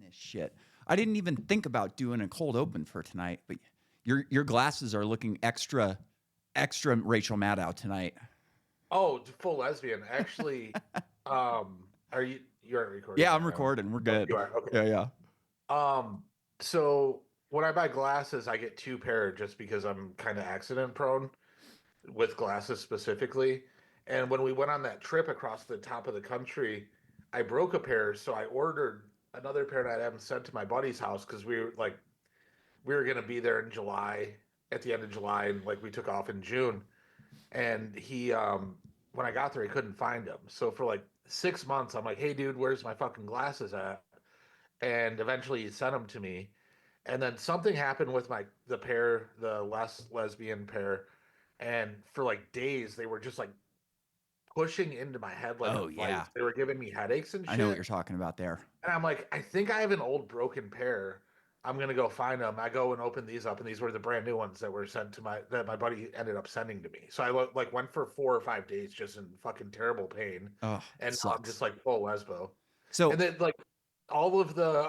this shit. I didn't even think about doing a cold open for tonight, but your glasses are looking extra Rachel Maddow tonight. Oh, full lesbian. Actually, are you aren't recording Yeah, I'm yet, right? recording. We're Oh, good. you are. Okay. Yeah, yeah. Um, so when I buy glasses, I get two pair just because I'm kind of accident prone with glasses specifically. And when we went on that trip across the top of the country, I broke a pair, so I ordered another pair that I haven't sent to my buddy's house because we were gonna be there in July, at the end of July, and like we took off in June. And he when I got there he couldn't find them. So for like 6 months I'm like, hey dude, where's my fucking glasses at? And eventually he sent them to me. And then something happened with the less lesbian pair, and for like days they were just like pushing into my head like a Oh yeah. vice. They were giving me headaches and I know what shit. you're talking about there. And I'm like, I think I have an old broken pair. I'm gonna go find them. I go and open these up, and these were the brand new ones that were sent to my buddy ended up sending to me. So I like went for 4 or 5 days just in fucking terrible pain, Oh, it and now I'm just sucks. like full lesbo. And So then like all of the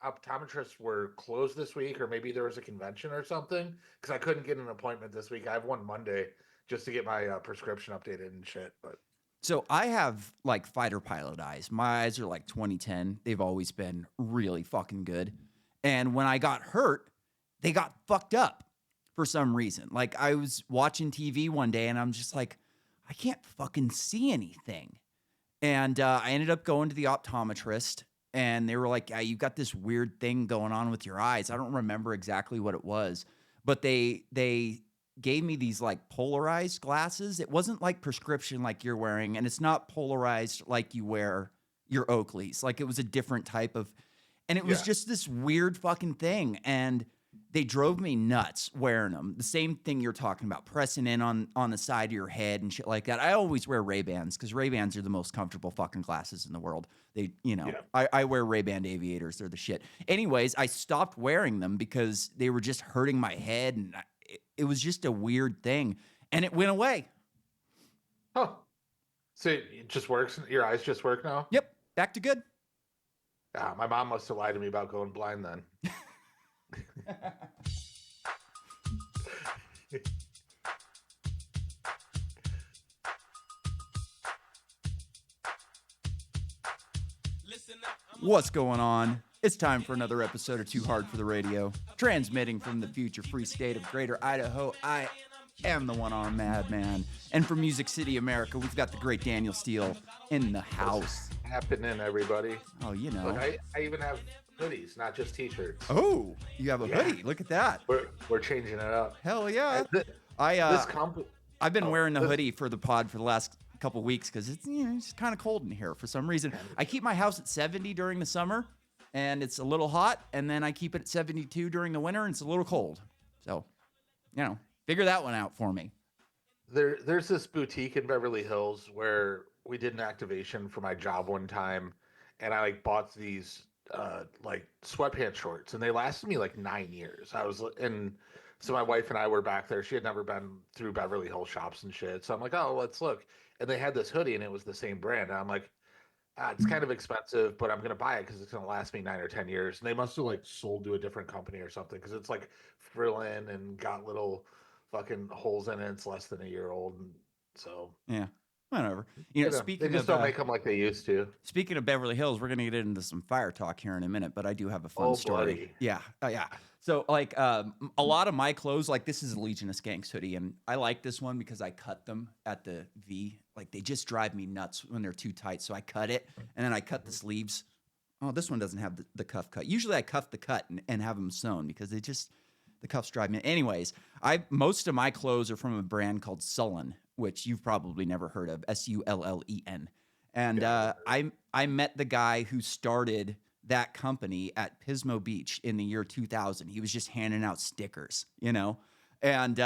optometrists were closed this week, or maybe there was a convention or something because I couldn't get an appointment this week. I have one Monday just to get my prescription updated and shit. But so I have like fighter pilot eyes. My eyes are like 2010. They've always been really fucking good. And when I got hurt, they got fucked up for some reason. Like I was watching TV one day and I'm just like, I can't fucking see anything. And I ended up going to the optometrist and they were like, yeah, you got this weird thing going on with your eyes. I don't remember exactly what it was, but they gave me these like polarized glasses. It wasn't like prescription like you're wearing, and it's not polarized like you wear your Oakleys. Like it was a different type of, and it was yeah, just this weird fucking thing. And they drove me nuts wearing them. The same thing you're talking about, pressing in on the side of your head and shit like that. I always wear Ray-Bans because Ray-Bans are the most comfortable fucking glasses in the world. yeah. I wear Ray-Ban Aviators. They're the shit. Anyways, I stopped wearing them because they were just hurting my head and it was just a weird thing. And it went away. Huh. So it just works. Your eyes just work now. Yep, back to good. Ah, my mom must have lied to me about going blind then. What's going on? It's time for another episode of Too Hard for the Radio. Transmitting from the future free state of Greater Idaho, I am the one-armed madman. And from Music City, America, we've got the great Daniel Steele in the house. Happening, everybody. Oh, you know. Look, I even have hoodies, not just t-shirts. Oh, you have a Yeah. hoodie. Look at that. We're changing it up. Hell yeah. Th- this company. I've been Oh, wearing the this, hoodie for the pod for the last couple weeks because it's kind of cold in here for some reason. I keep my house at 70 during the summer, and it's a little hot, and then I keep it at 72 during the winter, and it's a little cold. So, figure that one out for me. there's this boutique in Beverly Hills where we did an activation for my job one time, and I like bought these like sweatpants shorts, and they lasted me like 9 years. And so my wife and I were back there. She had never been through Beverly Hills shops and shit. So I'm like, oh, let's look. And they had this hoodie, and it was the same brand. And I'm like, it's kind of expensive, but I'm gonna buy it because it's gonna last me 9 or 10 years. And they must have like sold to a different company or something because it's like frilling and got little fucking holes in it. It's less than a year old, and so Yeah, whatever. they just don't make them like they used to. Speaking of Beverly Hills, we're gonna get into some fire talk here in a minute, but I do have a fun Oh, story. buddy. Yeah, yeah. So like, a lot of my clothes, like this is a Legion of Skanks hoodie, and I like this one because I cut them at the V. Like they just drive me nuts when they're too tight, so I cut it, and then I cut the sleeves. Oh, this one doesn't have the cuff cut. Usually I cuff the cut and have them sewn because the cuffs drive me. Anyways, most of my clothes are from a brand called Sullen, which you've probably never heard of, Sullen. And I met the guy who started that company at Pismo Beach in the year 2000. He was just handing out stickers, and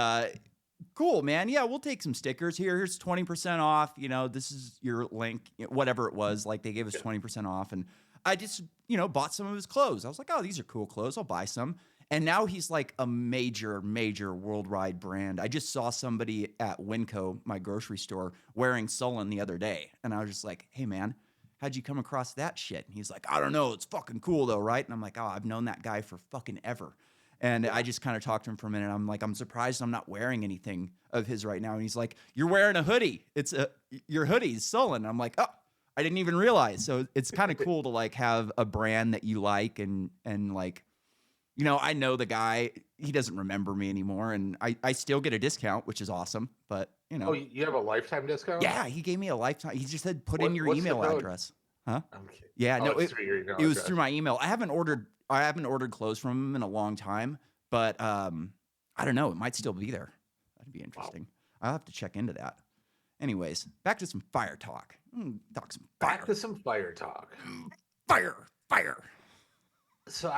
cool, man. Yeah, we'll take some stickers. Here's 20% off. This is your link, whatever it was. Like they gave us 20% off. And I just, bought some of his clothes. I was like, oh, these are cool clothes. I'll buy some. And now he's like a major, major worldwide brand. I just saw somebody at Winco, my grocery store, wearing Sullen the other day. And I was just like, hey, man, how'd you come across that shit? And he's like, I don't know. It's fucking cool though, right? And I'm like, oh, I've known that guy for fucking ever. And I Yeah. just kind of talked to him for a minute. I'm like, I'm surprised I'm not wearing anything of his right now. And he's like, you're wearing a hoodie. Your hoodie's stolen. I'm like, oh, I didn't even realize. So it's kind of cool to like have a brand that you like and like, you know, I know the guy, he doesn't remember me anymore, and I still get a discount, which is awesome. But, you Oh, know, you have a lifetime discount? yeah, he gave me a lifetime. He just said, put in your What's the email code? address. Huh? I'm kidding. Yeah, Oh, no, it's through your email it was address. through my email. I haven't ordered clothes from him in a long time, but I don't know. It might still be there. That'd be interesting. I'll have to check into that. Anyways, back to some fire talk. Talk some fire. Back to some fire talk. Fire. So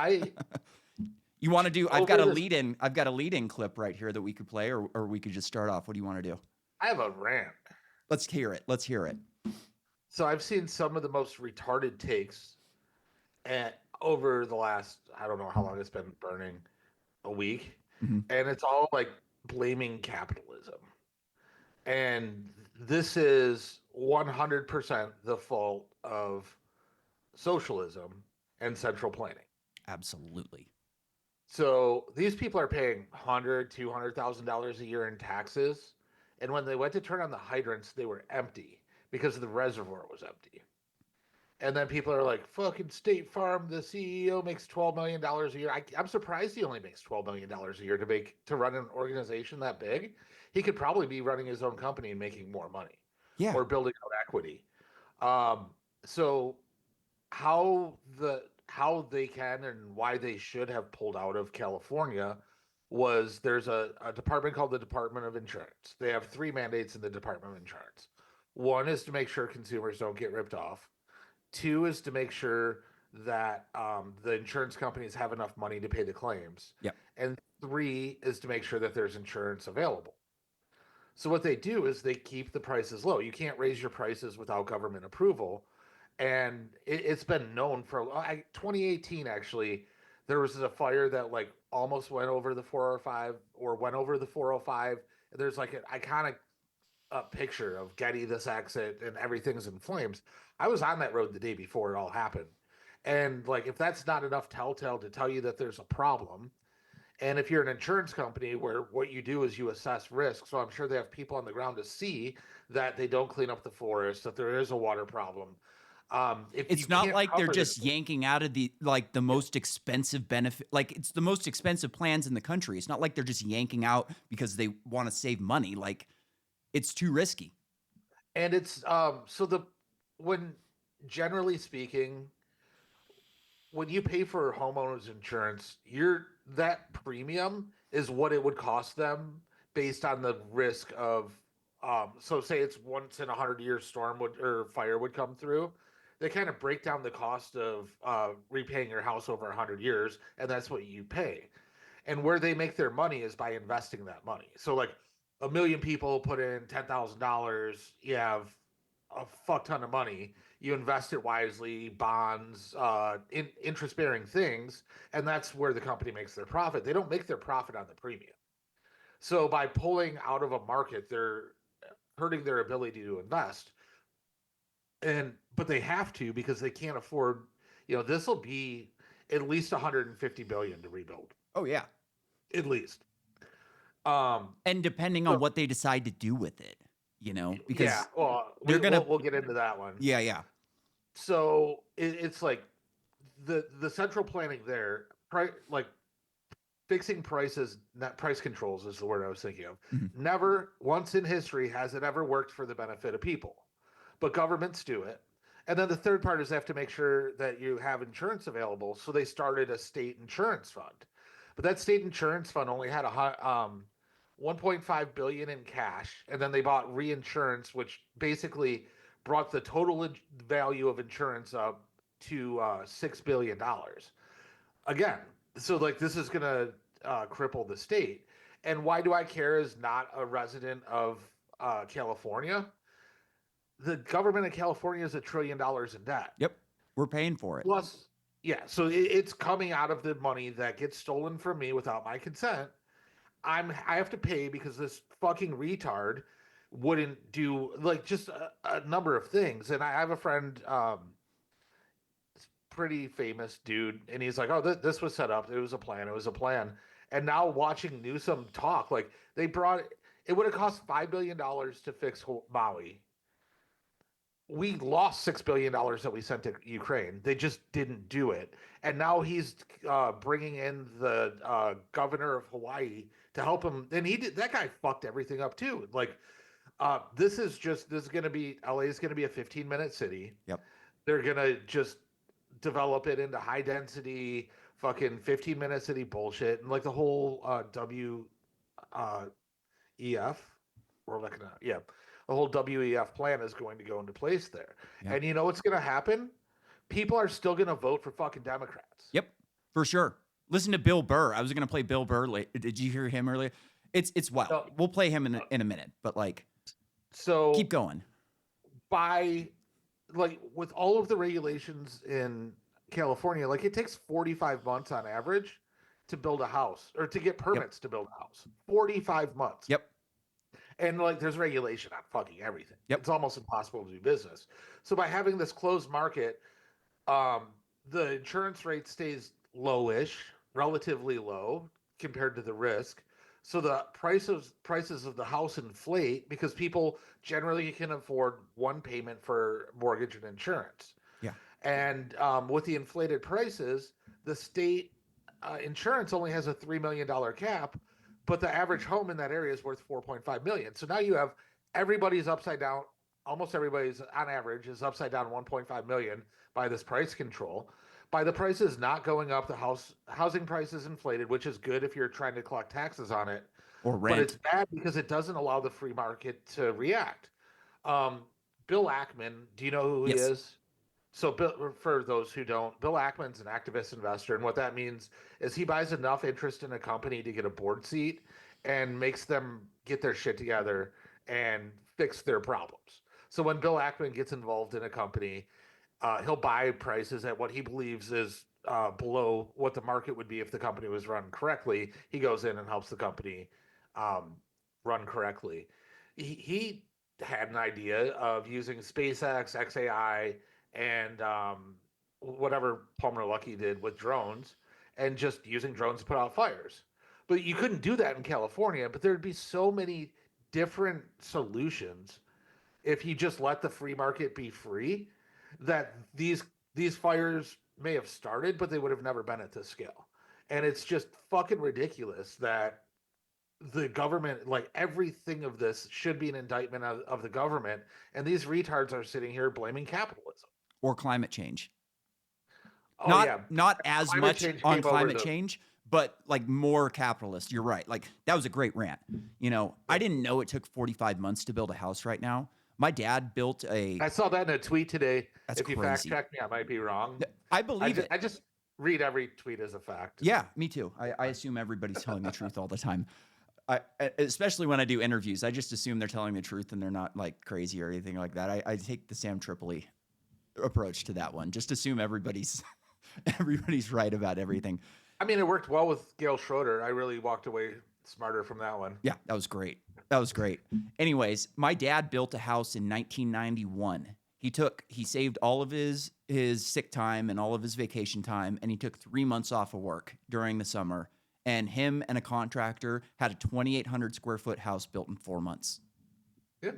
You want to do? I've over got a this- lead in. I've got a lead in clip right here that we could play, or we could just start off. What do you want to do? I have a rant. Let's hear it. Let's hear it. So I've seen some of the most retarded takes over the last, I don't know how long it's been burning, a week. Mhm. And it's all like blaming capitalism. And this is 100% the fault of socialism and central planning. Absolutely. So these people are paying $200,000 a year in taxes, and when they went to turn on the hydrants, they were empty because the reservoir was empty. And then people are like, "Fucking State Farm, the CEO makes $12 million a year." I'm surprised he only makes $12 million a year to run an organization that big. He could probably be running his own company and making more money, Yeah. or building out equity. So how they can and why they should have pulled out of California was there's a department called the Department of Insurance. They have three mandates in the Department of Insurance. One is to make sure consumers don't get ripped off. Two is to make sure that the insurance companies have enough money to pay the claims. Yep. And three is to make sure that there's insurance available. So what they do is they keep the prices low. You can't raise your prices without government approval. And it's been known for 2018, actually, there was a fire that like almost went over the 405 or went over the 405. There's like an iconic picture of Getty, this exit, and everything's in flames. I was on that road the day before it all happened. And like, if that's not enough telltale to tell you that there's a problem, and if you're an insurance company where what you do is you assess risk, so I'm sure they have people on the ground to see that they don't clean up the forest, that there is a water problem. If It's you not can't like they're cover just this- yanking out of the most expensive benefit. Like it's the most expensive plans in the country. It's not like they're just yanking out because they want to save money. Like it's too risky. And it's when generally speaking, when you pay for homeowners insurance, that premium is what it would cost them based on the risk of so say it's once in 100 year storm or fire would come through. They kind of break down the cost of repaying your house over 100 years, and that's what you pay. And where they make their money is by investing that money. So like a million people put in $10,000, you have a fuck ton of money. You invest it wisely, bonds, interest bearing things, and that's where the company makes their profit. They don't make their profit on the premium. So by pulling out of a market, they're hurting their ability to invest. But they have to because they can't afford, this will be at least 150 billion to rebuild. Oh yeah. At least. And depending on what they decide to do with it, because yeah, well, we'll get into that one. Yeah. So it's like the central planning there, like fixing prices, not price controls is the word I was thinking of. Mm-hmm. Never once in history has it ever worked for the benefit of people, but governments do it. And then the third part is they have to make sure that you have insurance available. So they started a state insurance fund, but that state insurance fund only had 1.5 billion in cash, and then they bought reinsurance, which basically brought the total value of insurance up to $6 billion. Again, so like this is gonna cripple the state. And why do I care? Is not a resident of California. The government of California is $1 trillion in debt. Yep. We're paying for it. Plus, yeah, so it's coming out of the money that gets stolen from me without my consent. I have to pay because this fucking retard wouldn't do like just a number of things. And I have a friend, pretty famous dude, and he's like, "Oh, this was set up. It was a plan. It was a plan." And now watching Newsom talk, like they brought it would have cost $5 billion to fix Maui. We lost $6 billion that we sent to Ukraine. They just didn't do it, and now he's bringing in the governor of Hawaii to help him. And he did that guy fucked everything up too. Like this is going to be LA is going to be a 15-minute city. Yep. They're going to just develop it into high density fucking 15-minute city bullshit and like the whole EF World Economic the whole WEF plan is going to go into place there. Yep. And you know what's going to happen? People are still going to vote for fucking Democrats. Yep, for sure. Listen to Bill Burr. I was going to play Bill Burr. Did you hear him earlier? It's wild. No, we'll play him in a minute, but like, so keep going. With all of the regulations in California, like it takes 45 months on average to build a house or to get permits to build a house. 45 months. Yep. And like there's regulation on fucking everything. Yep. It's almost impossible to do business. So by having this closed market, the insurance rate stays lowish, relatively low compared to the risk. So the prices of the house inflate because people generally can afford one payment for mortgage and insurance. Yeah. And with the inflated prices, the state insurance only has a $3 million cap, but the average home in that area is worth $4.5 million. So now you have everybody's upside down. Almost everybody's on average is upside down $1.5 million by this price control. By the prices not going up, the housing prices inflated, which is good if you're trying to collect taxes on it. Or rent. But it's bad because it doesn't allow the free market to react. Bill Ackman, do you know who he is? So for those who don't, Bill Ackman's an activist investor. And what that means is he buys enough interest in a company to get a board seat and makes them get their shit together and fix their problems. So when Bill Ackman gets involved in a company, he'll buy prices at what he believes is below what the market would be if the company was run correctly. He goes in and helps the company run correctly. He had an idea of using SpaceX, XAI, and whatever Palmer Luckey did with drones, and just using drones to put out fires. But you couldn't do that in California, but there'd be so many different solutions if you just let the free market be free, that these fires may have started, but they would have never been at this scale. And it's just fucking ridiculous that the government, like everything of this should be an indictment of the government. And these retards are sitting here blaming capitalism. Or climate change. Oh, not as much on climate change, but like more capitalist. You're right. Like that was a great rant. You know, I didn't know it took 45 months to build a house right now. My dad built I saw that in a tweet today. That's if you crazy. fact check me, I might be wrong. I believe it. I just read every tweet as a fact. Yeah, me too. I assume everybody's telling the truth all the time. Especially when I do interviews, I just assume they're telling the truth and they're not like crazy or anything like that. I take the Sam Tripoli approach to that one. Just assume everybody's right about everything. I mean, it worked well with Gail Schroeder. I really walked away smarter from that one. Yeah, that was great. Anyways, my dad built a house in 1991. He saved all of his sick time and all of his vacation time, and he took 3 months off of work during the summer. And him and a contractor had a 2,800 square foot house built in 4 months. Yeah.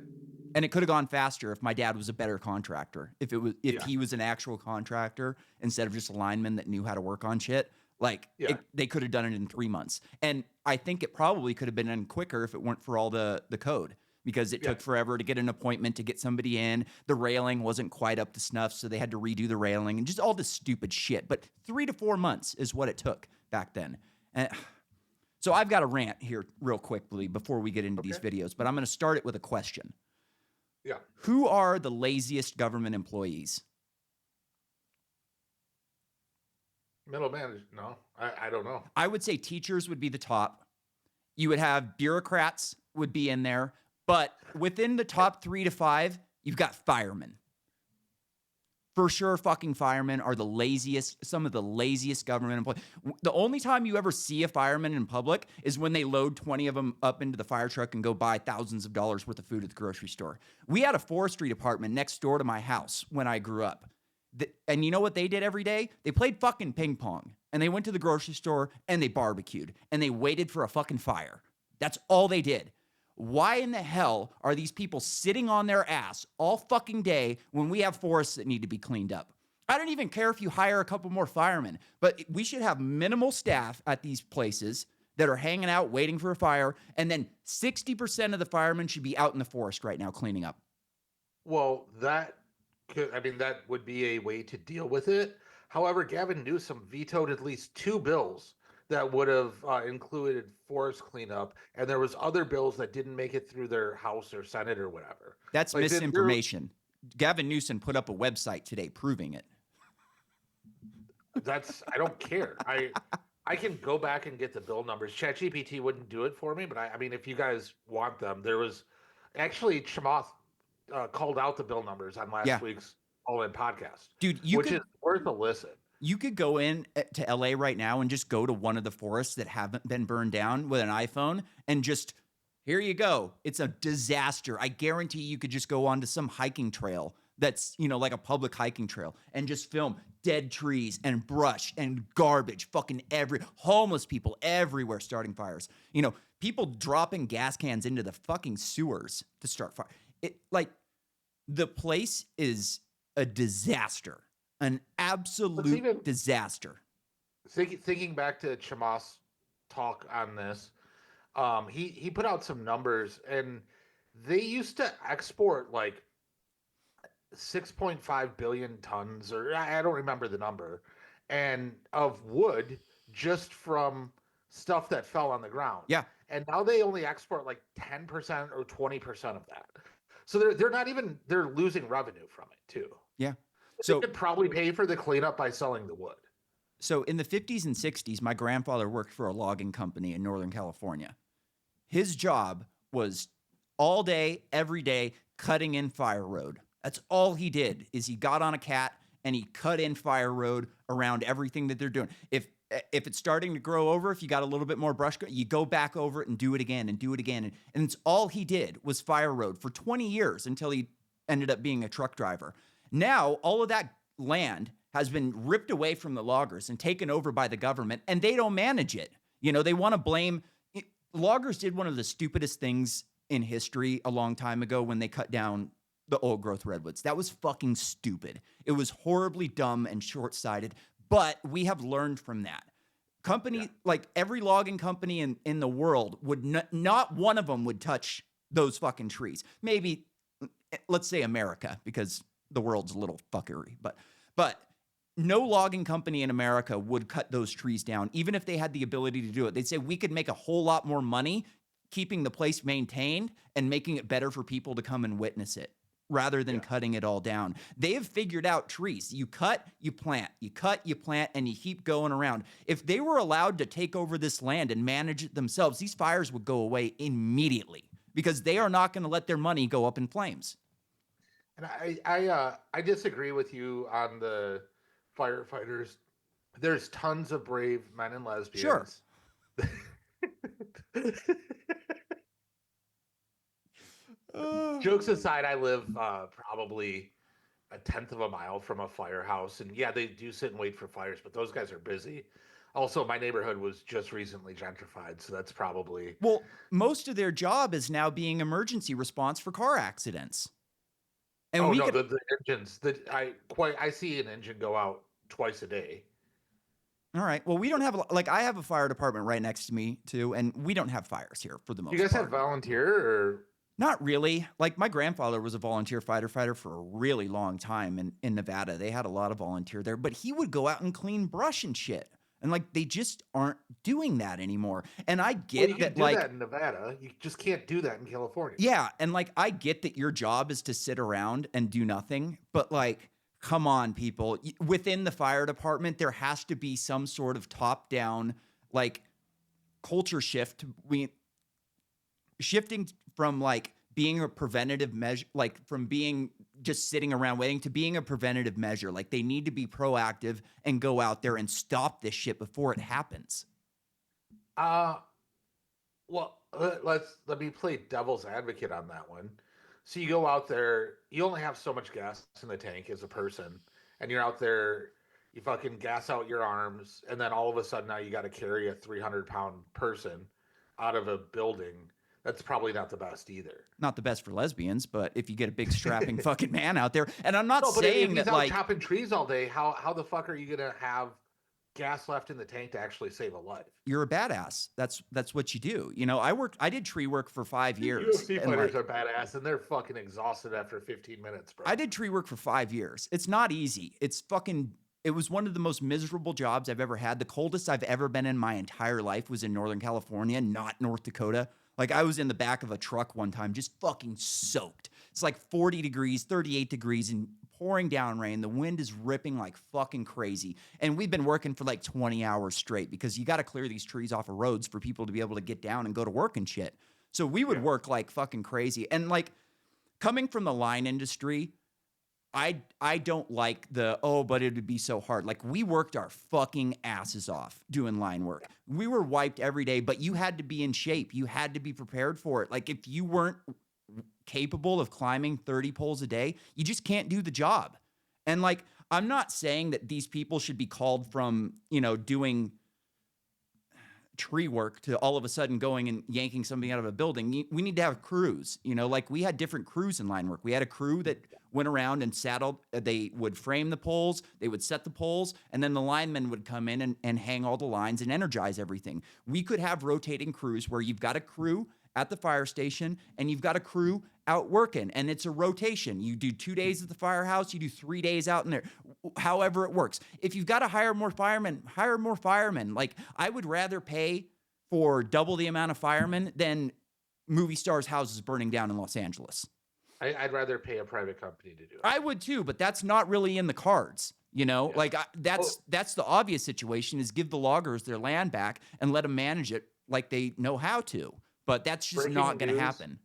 And it could have gone faster if my dad was a better contractor. If he was an actual contractor instead of just a lineman that knew how to work on shit. They could have done it in 3 months. And I think it probably could have been done quicker if it weren't for all the code, because it took forever to get an appointment, to get somebody in. The railing wasn't quite up to snuff, so they had to redo the railing and just all this stupid shit. But 3 to 4 months is what it took back then. And so I've got a rant here real quickly before we get into these videos, but I'm going to start it with a question. Yeah. Who are the laziest government employees? Middle management? No, I don't know. I would say teachers would be the top. You would have bureaucrats would be in there, but within the top 3 to 5, you've got firemen. For sure, fucking firemen are some of the laziest government employees. The only time you ever see a fireman in public is when they load 20 of them up into the fire truck and go buy thousands of dollars worth of food at the grocery store. We had a forestry department next door to my house when I grew up. And you know what they did every day? They played fucking ping pong, and they went to the grocery store, and they barbecued, and they waited for a fucking fire. That's all they did. Why in the hell are these people sitting on their ass all fucking day when we have forests that need to be cleaned up? I don't even care if you hire a couple more firemen, but we should have minimal staff at these places that are hanging out waiting for a fire, and then 60% of the firemen should be out in the forest right now cleaning up. Well, that would be a way to deal with it. However, Gavin Newsom vetoed at least two bills that would have included forest cleanup, and there was other bills that didn't make it through their House or Senate or whatever. That's misinformation. Gavin Newsom put up a website today proving it. I don't care. I can go back and get the bill numbers. ChatGPT wouldn't do it for me, but I mean, if you guys want them, there was actually Chamath called out the bill numbers on last week's All In podcast, dude. Is worth a listen. You could go in to LA right now and just go to one of the forests that haven't been burned down with an iPhone and just, here you go. It's a disaster. I guarantee you could just go onto some hiking trail that's, like a public hiking trail and just film dead trees and brush and garbage, fucking homeless people everywhere starting fires. People dropping gas cans into the fucking sewers to start fire. The place is a disaster. An absolute disaster. Thinking back to Chamath's talk on this, he put out some numbers, and they used to export like 6.5 billion tons, or I don't remember the number, and of wood just from stuff that fell on the ground. Yeah. And now they only export like 10% or 20% of that. So they're losing revenue from it too. Yeah. So they could probably pay for the cleanup by selling the wood. So in the 50s and 60s, my grandfather worked for a logging company in Northern California. His job was all day, every day, cutting in fire road. That's all he did, is he got on a cat and he cut in fire road around everything that they're doing. If it's starting to grow over, if you got a little bit more brush, you go back over it and do it again and do it again. And it's all he did was fire road for 20 years until he ended up being a truck driver. Now, all of that land has been ripped away from the loggers and taken over by the government, and they don't manage it. They want to blame. Loggers did one of the stupidest things in history a long time ago when they cut down the old growth redwoods. That was fucking stupid. It was horribly dumb and short-sighted, but we have learned from that. Like every logging company in the world would not one of them would touch those fucking trees. Maybe, let's say America, because the world's a little fuckery, but no logging company in America would cut those trees down, even if they had the ability to do it. They'd say we could make a whole lot more money keeping the place maintained and making it better for people to come and witness it rather than cutting it all down. They have figured out trees. You cut, you plant, you cut, you plant, and you keep going around. If they were allowed to take over this land and manage it themselves, these fires would go away immediately because they are not going to let their money go up in flames. And I disagree with you on the firefighters. There's tons of brave men and lesbians. Sure. Jokes aside, I live probably a tenth of a mile from a firehouse, and yeah, they do sit and wait for fires, but those guys are busy. Also, my neighborhood was just recently gentrified, so that's probably most of their job is now being emergency response for car accidents. And the engines that I see an engine go out twice a day. All right. Well, we don't have I have a fire department right next to me too, and we don't have fires here for the most part. You guys have volunteer or? Not really. Like my grandfather was a volunteer firefighter for a really long time in Nevada. They had a lot of volunteer there, but he would go out and clean brush and shit. And they just aren't doing that anymore. And I get that that in Nevada, you just can't do that in California. Yeah, and I get that your job is to sit around and do nothing, but come on, people. Within the fire department, there has to be some sort of top-down culture shift. Shifting from being a preventative measure, from being just sitting around waiting to being a preventative measure. They need to be proactive and go out there and stop this shit before it happens. Well, let me play devil's advocate on that one. So you go out there, you only have so much gas in the tank as a person, and you're out there, you fucking gas out your arms, and then all of a sudden now you got to carry a 300-pound person out of a building. That's probably not the best either. Not the best for lesbians, but if you get a big strapping fucking man out there, and I'm not No, but if saying he's that out like chopping trees all day, how the fuck are you gonna have gas left in the tank to actually save a life? you're a badass. That's what you do. You know, I did tree work for 5 years, UFC and fighters like are badass, and they're fucking exhausted after 15 minutes, bro. I did tree work for 5 years. It's not easy. It was one of the most miserable jobs I've ever had. The coldest I've ever been in my entire life was in Northern California, not North Dakota. Like I was in the back of a truck one time, just fucking soaked. It's like 40 degrees, 38 degrees, and pouring down rain. The wind is ripping like fucking crazy. And we've been working for like 20 hours straight because you got to clear these trees off of roads for people to be able to get down and go to work and shit. So we would work like fucking crazy. And like coming from the line industry, I don't like but it would be so hard. Like we worked our fucking asses off doing line work. We were wiped every day, but you had to be in shape. You had to be prepared for it. Like if you weren't capable of climbing 30 poles a day, you just can't do the job. And like I'm not saying that these people should be called from, doing tree work to all of a sudden going and yanking something out of a building. We need to have crews, like we had different crews in line work. We had a crew that went around and saddled, they would frame the poles, they would set the poles, and then the linemen would come in and hang all the lines and energize everything. We could have rotating crews where you've got a crew at the fire station and you've got a crew out working, and it's a rotation. You do 2 days at the firehouse, you do 3 days out in there, however it works. If you've got to hire more firemen, hire more firemen. Like I would rather pay for double the amount of firemen than movie stars' houses burning down in Los Angeles. I'd rather pay a private company to do it. I would too, but that's not really in the cards. Like that's the obvious situation is give the loggers their land back and let them manage it like they know how to. But that's just not going to happen.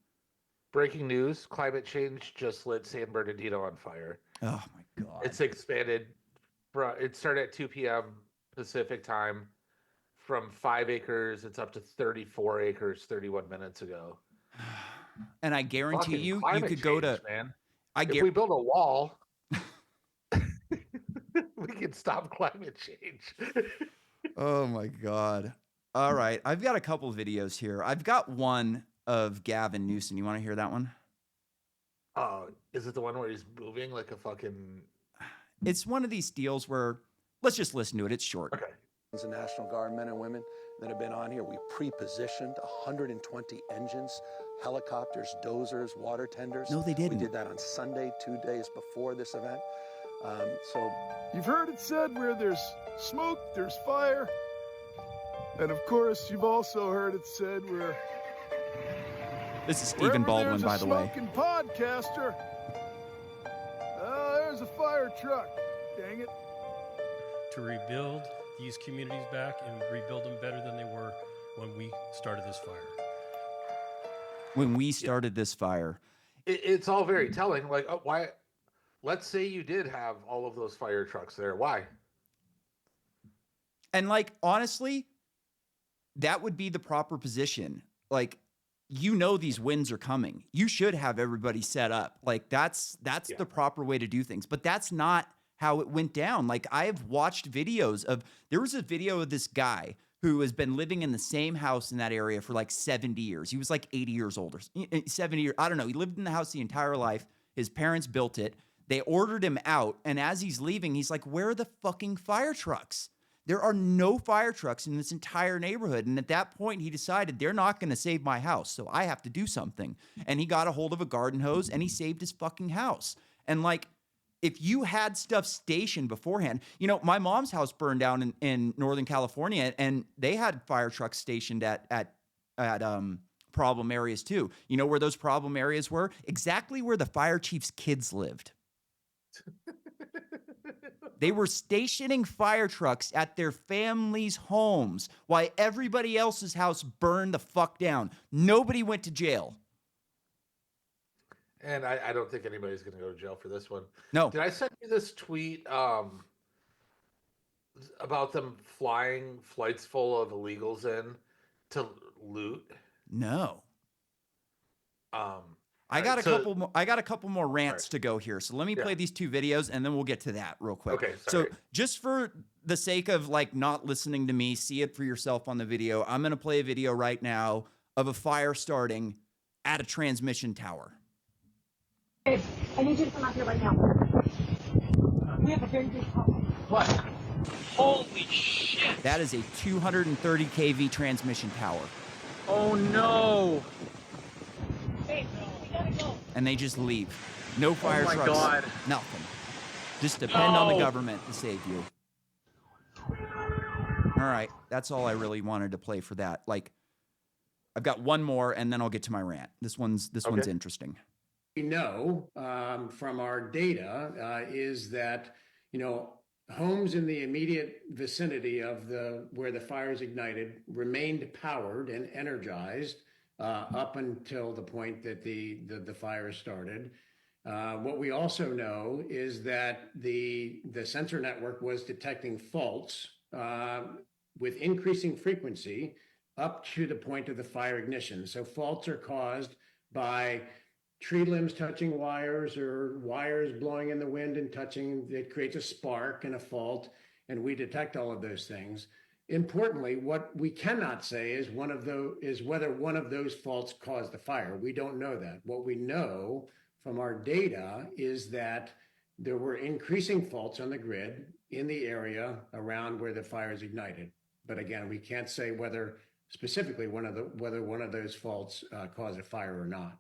Breaking news: climate change just lit San Bernardino on fire. Oh my God! It's expanded. It started at 2 p.m. Pacific time. From 5 acres, it's up to 34 acres 31 minutes ago. And I guarantee Fucking you climate could go change, to. Man. If we build a wall, we can stop climate change. Oh my God! All right, I've got a couple videos here. I've got one of Gavin Newsom. You want to hear that one? Is it the one where he's moving like a fucking? It's one of these deals where let's just listen to it. It's short. Okay. The National Guard men and women that have been on here. We pre-positioned 120 engines, helicopters, dozers, water tenders. No, they didn't. We did that on Sunday, 2 days before this event. So you've heard it said where there's smoke, there's fire. And of course, you've also heard it said where... This is Stephen Baldwin, by the way. Smoking podcaster. There's a fire truck. Dang it. To rebuild these communities back and rebuild them better than they were when we started this fire. This fire. It's all very telling. Like, why? Let's say you did have all of those fire trucks there. Why? And like, honestly, that would be the proper position. Like, these winds are coming. You should have everybody set up. Like, that's the proper way to do things. But that's not how it went down. Like I've watched videos there was a video of this guy who has been living in the same house in that area for like 70 years. He was like 80 years old or 70 years. I don't know. He lived in the house the entire life. His parents built it. They ordered him out. And as he's leaving, he's like, where are the fucking fire trucks? There are no fire trucks in this entire neighborhood. And at that point, he decided they're not going to save my house. So I have to do something. And he got a hold of a garden hose and he saved his fucking house. And like, if you had stuff stationed beforehand, my mom's house burned down in Northern California and they had fire trucks stationed at problem areas too. You know where those problem areas were? Exactly where the fire chief's kids lived. They were stationing fire trucks at their families' homes while everybody else's house burned the fuck down. Nobody went to jail. And I don't think anybody's going to go to jail for this one. No. Did I send you this tweet about them flying flights full of illegals in to loot? No. I got I got a couple more rants Sorry. to go here. So let me play Yeah. these 2 videos and then we'll get to that real quick. Okay, So sorry. just for the sake of like not listening to me, see it for yourself on the video. I'm going to play a video right now of a fire starting at a transmission tower. I need you to come out here right now. We have a very big problem. What? Holy shit. That is a 230 kV transmission tower. Oh no. Hey, we gotta go. And they just leave. No fire my trucks. God. Nothing. Just depend on the No. government to save you. All right. That's all I really wanted to play for that. Like, I've got one more and then I'll get to my rant. This one's interesting. We know from our data is that, you know, homes in the immediate vicinity of where the fires ignited remained powered and energized up until the point that the fire started. What we also know is that the sensor network was detecting faults with increasing frequency up to the point of the fire ignition. So faults are caused by tree limbs touching wires or wires blowing in the wind and touching. It creates a spark and a fault, and we detect all of those things. Importantly, what we cannot say is whether one of those faults caused the fire. We don't know that. What we know from our data is that there were increasing faults on the grid in the area around where the fires ignited. But again, we can't say whether specifically whether one of those faults caused a fire or not.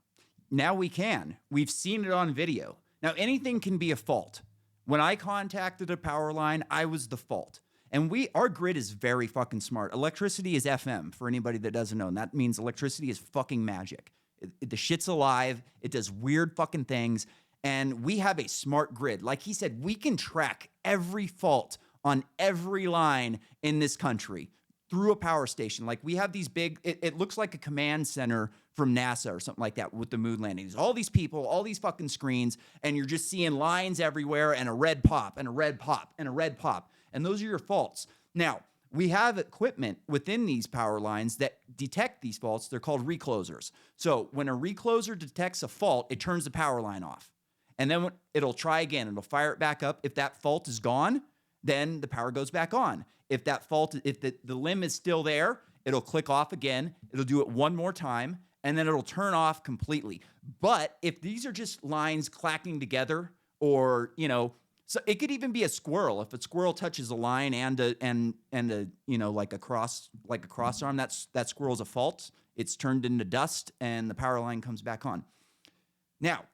Now we can. We've seen it on video. Now anything can be a fault. When I contacted a power line, I was the fault. And our grid is very fucking smart. Electricity is FM for anybody that doesn't know. And that means electricity is fucking magic. The shit's alive. It does weird fucking things. And we have a smart grid. Like he said, we can track every fault on every line in this country through a power station. Like we have these big, it looks like a command center from NASA or something like that with the moon landings. All these people, all these fucking screens, and you're just seeing lines everywhere and a red pop and a red pop and a red pop. And those are your faults. Now, we have equipment within these power lines that detect these faults. They're called reclosers. So when a recloser detects a fault, it turns the power line off. And then it'll try again. It'll fire it back up. If that fault is gone, then the power goes back on. If that fault, if the limb is still there, it'll click off again. It'll do it one more time, and then it'll turn off completely. But if these are just lines clacking together, or, you know, so it could even be a squirrel. If a squirrel touches a line and a you know, like a cross arm, that squirrel's a fault. It's turned into dust, and the power line comes back on. Now,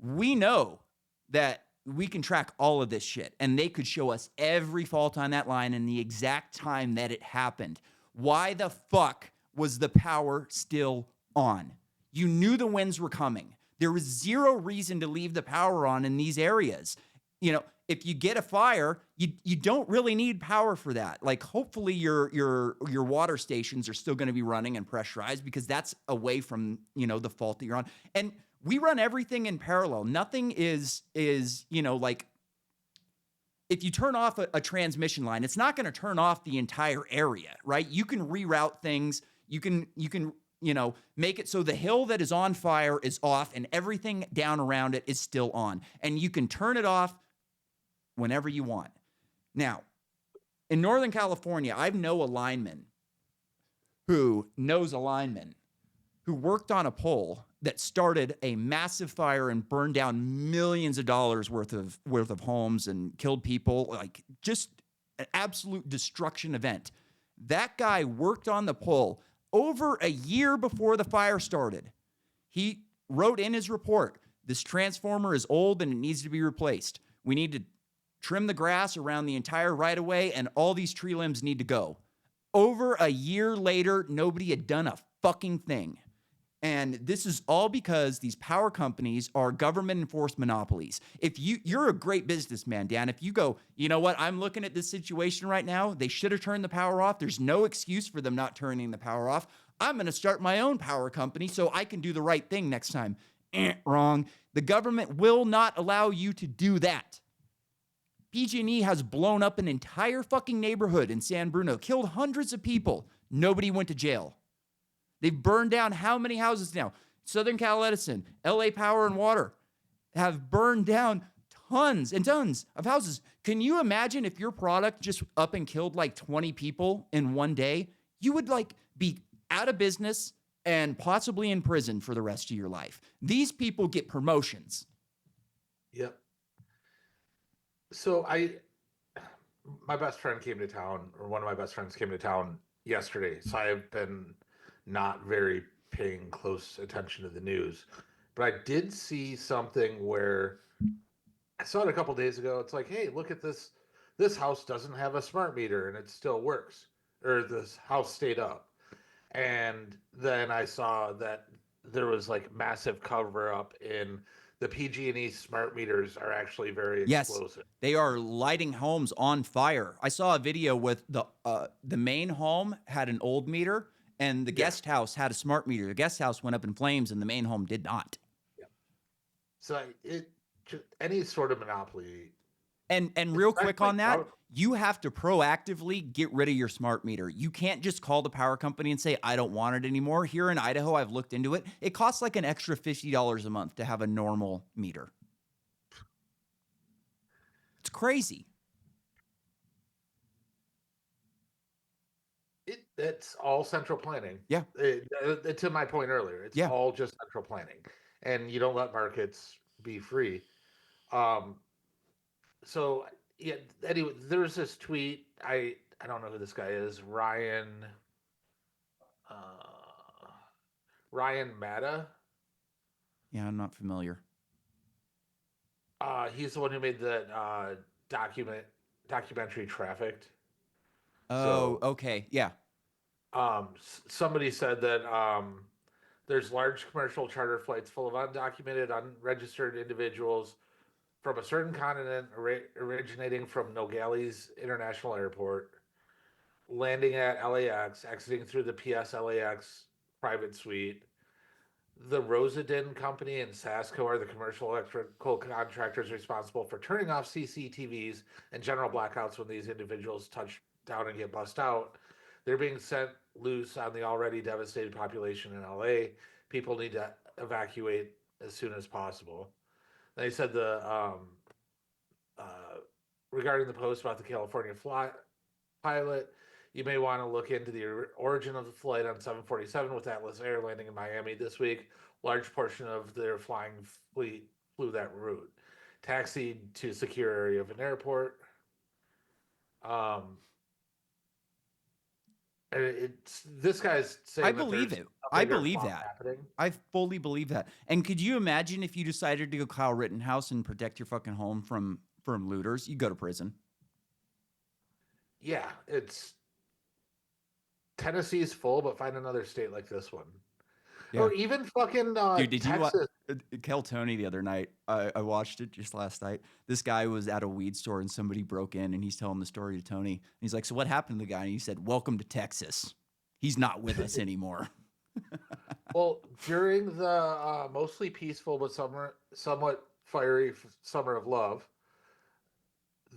we know that we can track all of this shit, and they could show us every fault on that line and the exact time that it happened. Why the fuck was the power still on? You knew the winds were coming. There was zero reason to leave the power on in these areas. You know, if you get a fire, you don't really need power for that. Like, hopefully your water stations are still going to be running and pressurized, because that's away from, you know, the fault that you're on. And we run everything in parallel. Nothing is, you know, like, if you turn off a transmission line, it's not going to turn off the entire area, right? You can reroute things. You can, you know, make it so the hill that is on fire is off and everything down around it is still on. And you can turn it off whenever you want. Now, in Northern California, I know a lineman who knows a lineman who worked on a pole that started a massive fire and burned down millions of dollars worth of homes and killed people, like just an absolute destruction event. That guy worked on the pole over a year before the fire started. He wrote in his report, this transformer is old and it needs to be replaced. We need to trim the grass around the entire right-of-way, and all these tree limbs need to go. Over a year later, nobody had done a fucking thing. And this is all because these power companies are government-enforced monopolies. If you're a great businessman, Dan, if you go, you know what, I'm looking at this situation right now, they should have turned the power off. There's no excuse for them not turning the power off. I'm going to start my own power company so I can do the right thing next time. Wrong. The government will not allow you to do that. PG&E has blown up an entire fucking neighborhood in San Bruno, killed hundreds of people. Nobody went to jail. They've burned down how many houses now? Southern Cal Edison, LA Power and Water have burned down tons and tons of houses. Can you imagine if your product just up and killed like 20 people in one day? You would like be out of business and possibly in prison for the rest of your life. These people get promotions. Yep. So my best friend came to town, or one of my best friends came to town yesterday. So I've been not very paying close attention to the news, but I did see something where I saw it a couple days ago. It's like, hey, look at this. This house doesn't have a smart meter and it still works, or this house stayed up. And then I saw that there was like massive cover up in the PG&E smart meters are actually very Yes, explosive. they are lighting homes on fire. I saw a video with the main home had an old meter and the guest house had a smart meter. The guest house went up in flames and the main home did not. Yeah. So any sort of monopoly. And real quick on that, you have to proactively get rid of your smart meter. You can't just call the power company and say, I don't want it anymore. Here in Idaho, I've looked into it. It costs like an extra $50 a month to have a normal meter. It's crazy. It's all central planning. Yeah. To my point earlier, it's all just central planning. And you don't let markets be free. So yeah, anyway, there's this tweet. I don't know who this guy is. Ryan Matta. Yeah, I'm not familiar. He's the one who made the documentary Trafficked. Oh, okay. Yeah. Somebody said that there's large commercial charter flights full of undocumented, unregistered individuals from a certain continent originating from Nogales International Airport, landing at LAX, exiting through the PS LAX private suite. The Rosadin Company and Sasco are the commercial electrical contractors responsible for turning off CCTVs and general blackouts when these individuals touch down and get bust out. They're being sent loose on the already devastated population in LA. People need to evacuate as soon as possible. They said regarding the post about the California pilot, you may want to look into the origin of the flight on 747 with Atlas Air landing in Miami this week. Large portion of their flying fleet flew that route. Taxied to secure area of an airport. This guy's saying I believe it. I believe that. Happening. I fully believe that. And could you imagine if you decided to go Kyle Rittenhouse and protect your fucking home from looters? You go to prison. Yeah, Tennessee's full, but find another state like this one. Yeah. Or even fucking dude, did Texas. You Kel Tony the other night? I watched it just last night. This guy was at a weed store and somebody broke in and he's telling the story to Tony. And he's like, so what happened to the guy? And he said, welcome to Texas. He's not with us anymore. Well, during the mostly peaceful but somewhat fiery Summer of Love,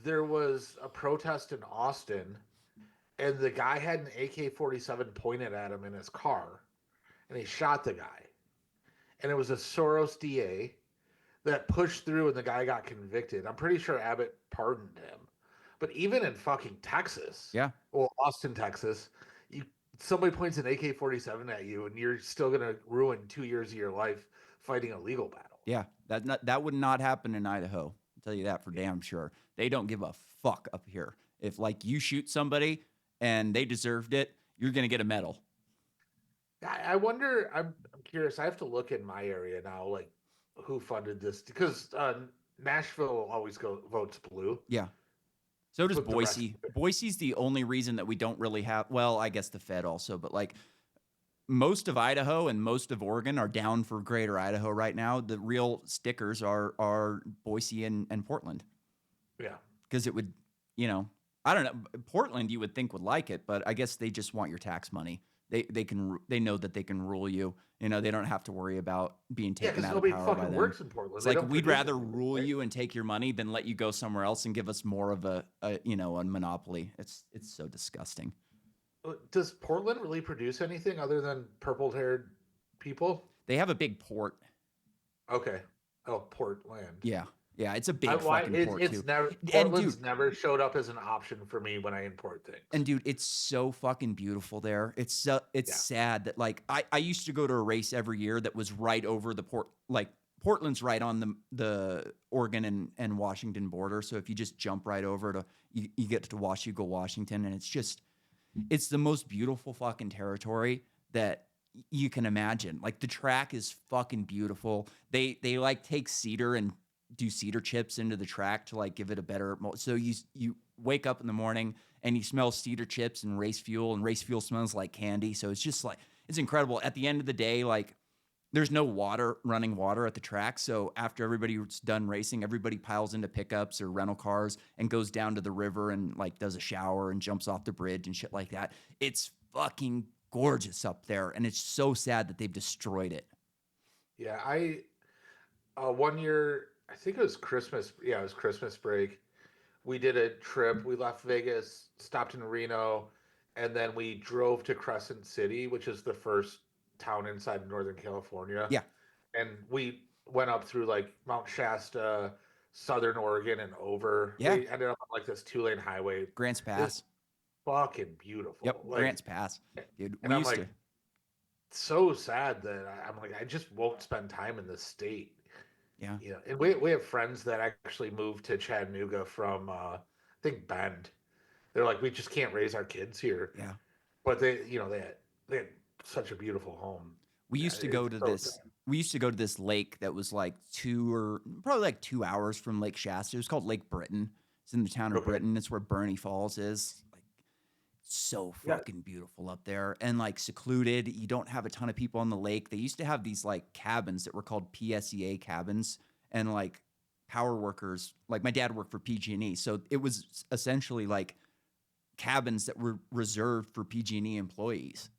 there was a protest in Austin, and the guy had an AK-47 pointed at him in his car, and he shot the guy. And it was a Soros DA that pushed through, and the guy got convicted. I'm pretty sure Abbott pardoned him. But even in fucking Texas, Austin, Texas, somebody points an AK-47 at you, and you're still going to ruin 2 years of your life fighting a legal battle. Yeah, that would not happen in Idaho. I'll tell you that for damn sure. They don't give a fuck up here. If like you shoot somebody and they deserved it, you're going to get a medal. I wonder. I'm curious. I have to look in my area now, like who funded this, because Nashville always votes blue. Yeah. So does Boise. Boise's the only reason that we don't really have. Well, I guess the Fed also, but like most of Idaho and most of Oregon are down for Greater Idaho right now. The real stickers are Boise and Portland. Yeah. Because it would, I don't know. Portland you would think would like it, but I guess they just want your tax money. They know that they can rule you. They don't have to worry about being taken out of power by them. Nobody fucking works in Portland. It's like we'd rather rule you and take your money than let you go somewhere else and give us more of a monopoly. It's so disgusting. Does Portland really produce anything other than purple-haired people? They have a big port. Okay. Oh, Portland. Yeah. Yeah, it's a big Why fucking port it's too. never And Portland's dude, never showed up as an option for me when I import things. and dude, it's so fucking beautiful there. It's Yeah. sad that like I used to go to a race every year that was right over the port, like Portland's right on the Oregon and Washington border. So if you just jump right over to you get to Washougal, Washington, and it's the most beautiful fucking territory that you can imagine. Like the track is fucking beautiful. They like take cedar and do cedar chips into the track to like give it a better. So you wake up in the morning and you smell cedar chips and race fuel smells like candy. So it's just like it's incredible. At the end of the day, like there's no running water at the track. So after everybody's done racing, everybody piles into pickups or rental cars and goes down to the river and like does a shower and jumps off the bridge and shit like that. It's fucking gorgeous up there. And it's so sad that they've destroyed it. Yeah, I one year, I think it was Christmas. Yeah, it was Christmas break. We did a trip. We left Vegas, stopped in Reno, and then we drove to Crescent City, which is the first town inside Northern California. Yeah. And we went up through like Mount Shasta, Southern Oregon, and over. Yeah. We ended up on like this 2-lane highway. Grants Pass. Fucking beautiful. Yep. Like, Grants Pass. Dude, and we I'm used like, to. so sad that I'm like, I just won't spend time in this state. Yeah. You know, and we have friends that actually moved to Chattanooga from I think Bend. They're like, we just can't raise our kids here. Yeah. But they had such a beautiful home. We used to go to this. We used to go to this lake that was like 2 hours from Lake Shasta. It was called Lake Britain. It's in the town of Britain. It's where Bernie Falls is. Like, so fucking beautiful up there and like secluded. You don't have a ton of people on the lake. They used to have these like cabins that were called PSEA cabins, and like power workers. Like my dad worked for PG&E, so it was essentially like cabins that were reserved for PG&E employees,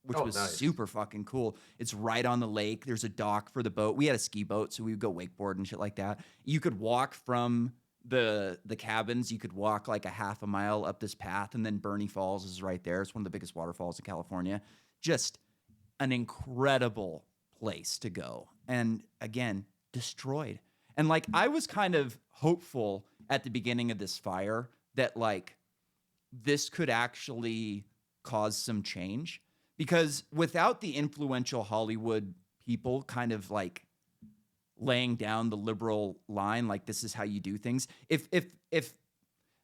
which was nice. super fucking cool. It's right on the lake. There's a dock for the boat. We had a ski boat, so we would go wakeboard and shit like that. You could walk from the cabins. You could walk like a half a mile up this path, and then Bernie Falls is right there. It's one of the biggest waterfalls in California. Just an incredible place to go. And again, destroyed. And like I was kind of hopeful at the beginning of this fire that like this could actually cause some change, because without the influential Hollywood people kind of like laying down the liberal line, like this is how you do things. If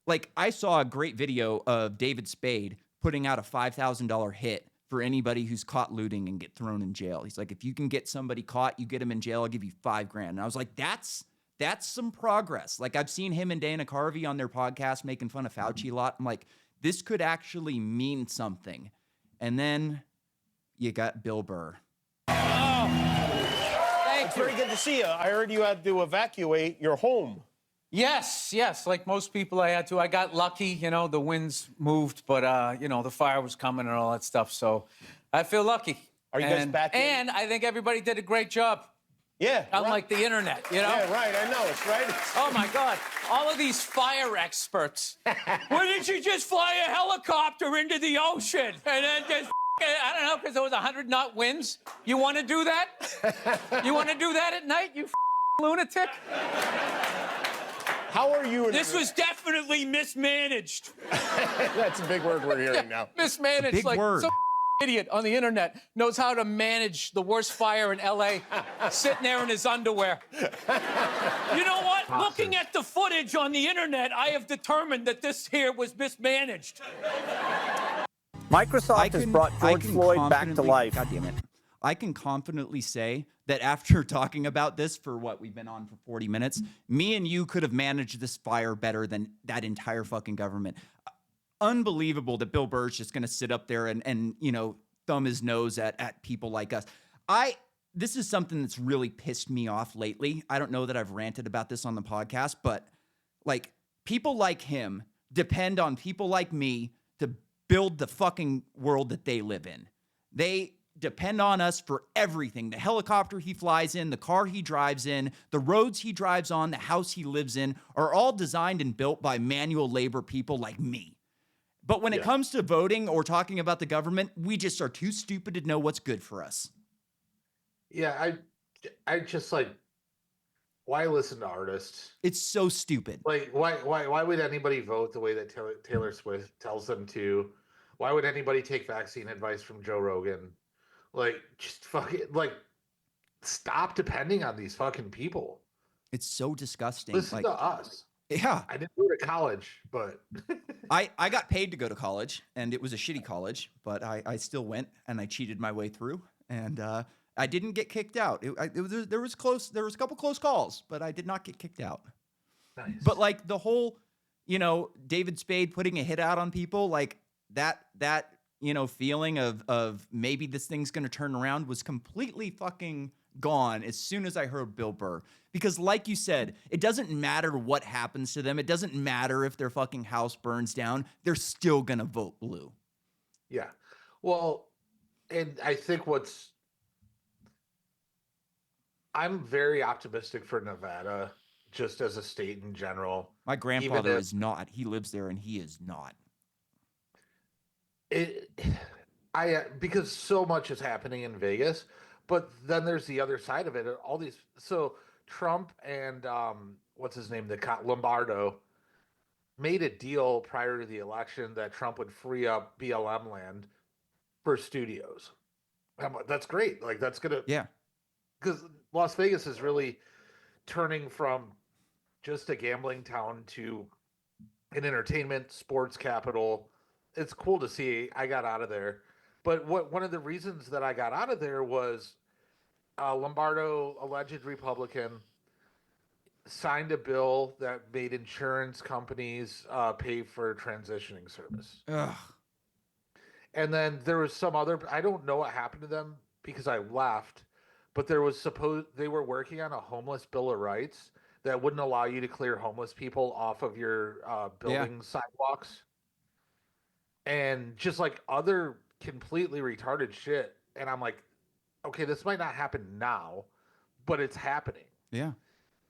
like I saw a great video of David Spade putting out a $5,000 hit for anybody who's caught looting and get thrown in jail. He's like, if you can get somebody caught, you get them in jail, I'll give you $5,000. And I was like, that's some progress. Like I've seen him and Dana Carvey on their podcast making fun of Fauci a lot. I'm like, this could actually mean something. And then you got Bill Burr. It's very good to see you. I heard you had to evacuate your home. Yes. Like most people, I had to. I got lucky, the winds moved, but, the fire was coming and all that stuff. So I feel lucky. Are you guys back in? And I think everybody did a great job. Yeah. Unlike the internet, Yeah, right. I know. It's right. Oh, my God. All of these fire experts. Why didn't you just fly a helicopter into the ocean and then just... I don't know, because there was 100-knot winds. You want to do that? You want to do that at night, you lunatic? How are you? This was definitely mismanaged. That's a big word we're hearing now. Mismanaged. Big like word. some idiot on the internet knows how to manage the worst fire in L.A. sitting there in his underwear. You know what? Looking at the footage on the internet, I have determined that this here was mismanaged. Microsoft has brought George Floyd back to life. God damn it. I can confidently say that after talking about this for we've been on for 40 minutes, me and you could have managed this fire better than that entire fucking government. Unbelievable that Bill Burr's just going to sit up there and thumb his nose at people like us. This is something that's really pissed me off lately. I don't know that I've ranted about this on the podcast, but like people like him depend on people like me to build the fucking world that they live in. They depend on us for everything. The helicopter he flies in, the car he drives in, the roads he drives on, the house he lives in are all designed and built by manual labor people like me. But when it comes to voting or talking about the government, we just are too stupid to know what's good for us. Yeah, I just like, why listen to artists? It's so stupid. Like, why would anybody vote the way that Taylor Swift tells them to? Why would anybody take vaccine advice from Joe Rogan? Like, just fucking like, stop depending on these fucking people. It's so disgusting. Listen to us. Yeah. I didn't go to college, but I got paid to go to college, and it was a shitty college, but I still went, and I cheated my way through, and I didn't get kicked out. There was a couple close calls, but I did not get kicked out. nice. But like the whole, David Spade putting a hit out on people, like that feeling of maybe this thing's gonna turn around was completely fucking gone as soon as I heard Bill Burr. Because like you said, it doesn't matter what happens to them. It doesn't matter if their fucking house burns down. They're still gonna vote blue. Yeah. Well, and I think I'm very optimistic for Nevada, just as a state in general. My grandfather is not. He lives there, and he is not. Because so much is happening in Vegas, but then there's the other side of it. So Trump and what's his name, Lombardo, made a deal prior to the election that Trump would free up BLM land for studios. That's great. Like, that's gonna, because Las Vegas is really turning from just a gambling town to an entertainment sports capital. It's cool to see. I got out of there, but one of the reasons that I got out of there was Lombardo, alleged Republican, signed a bill that made insurance companies pay for transitioning service. Ugh. And then there was some other, I don't know what happened to them because I left, but they were working on a homeless bill of rights that wouldn't allow you to clear homeless people off of your building sidewalks. And just like other completely retarded shit. And I'm like, okay, this might not happen now, but it's happening. Yeah.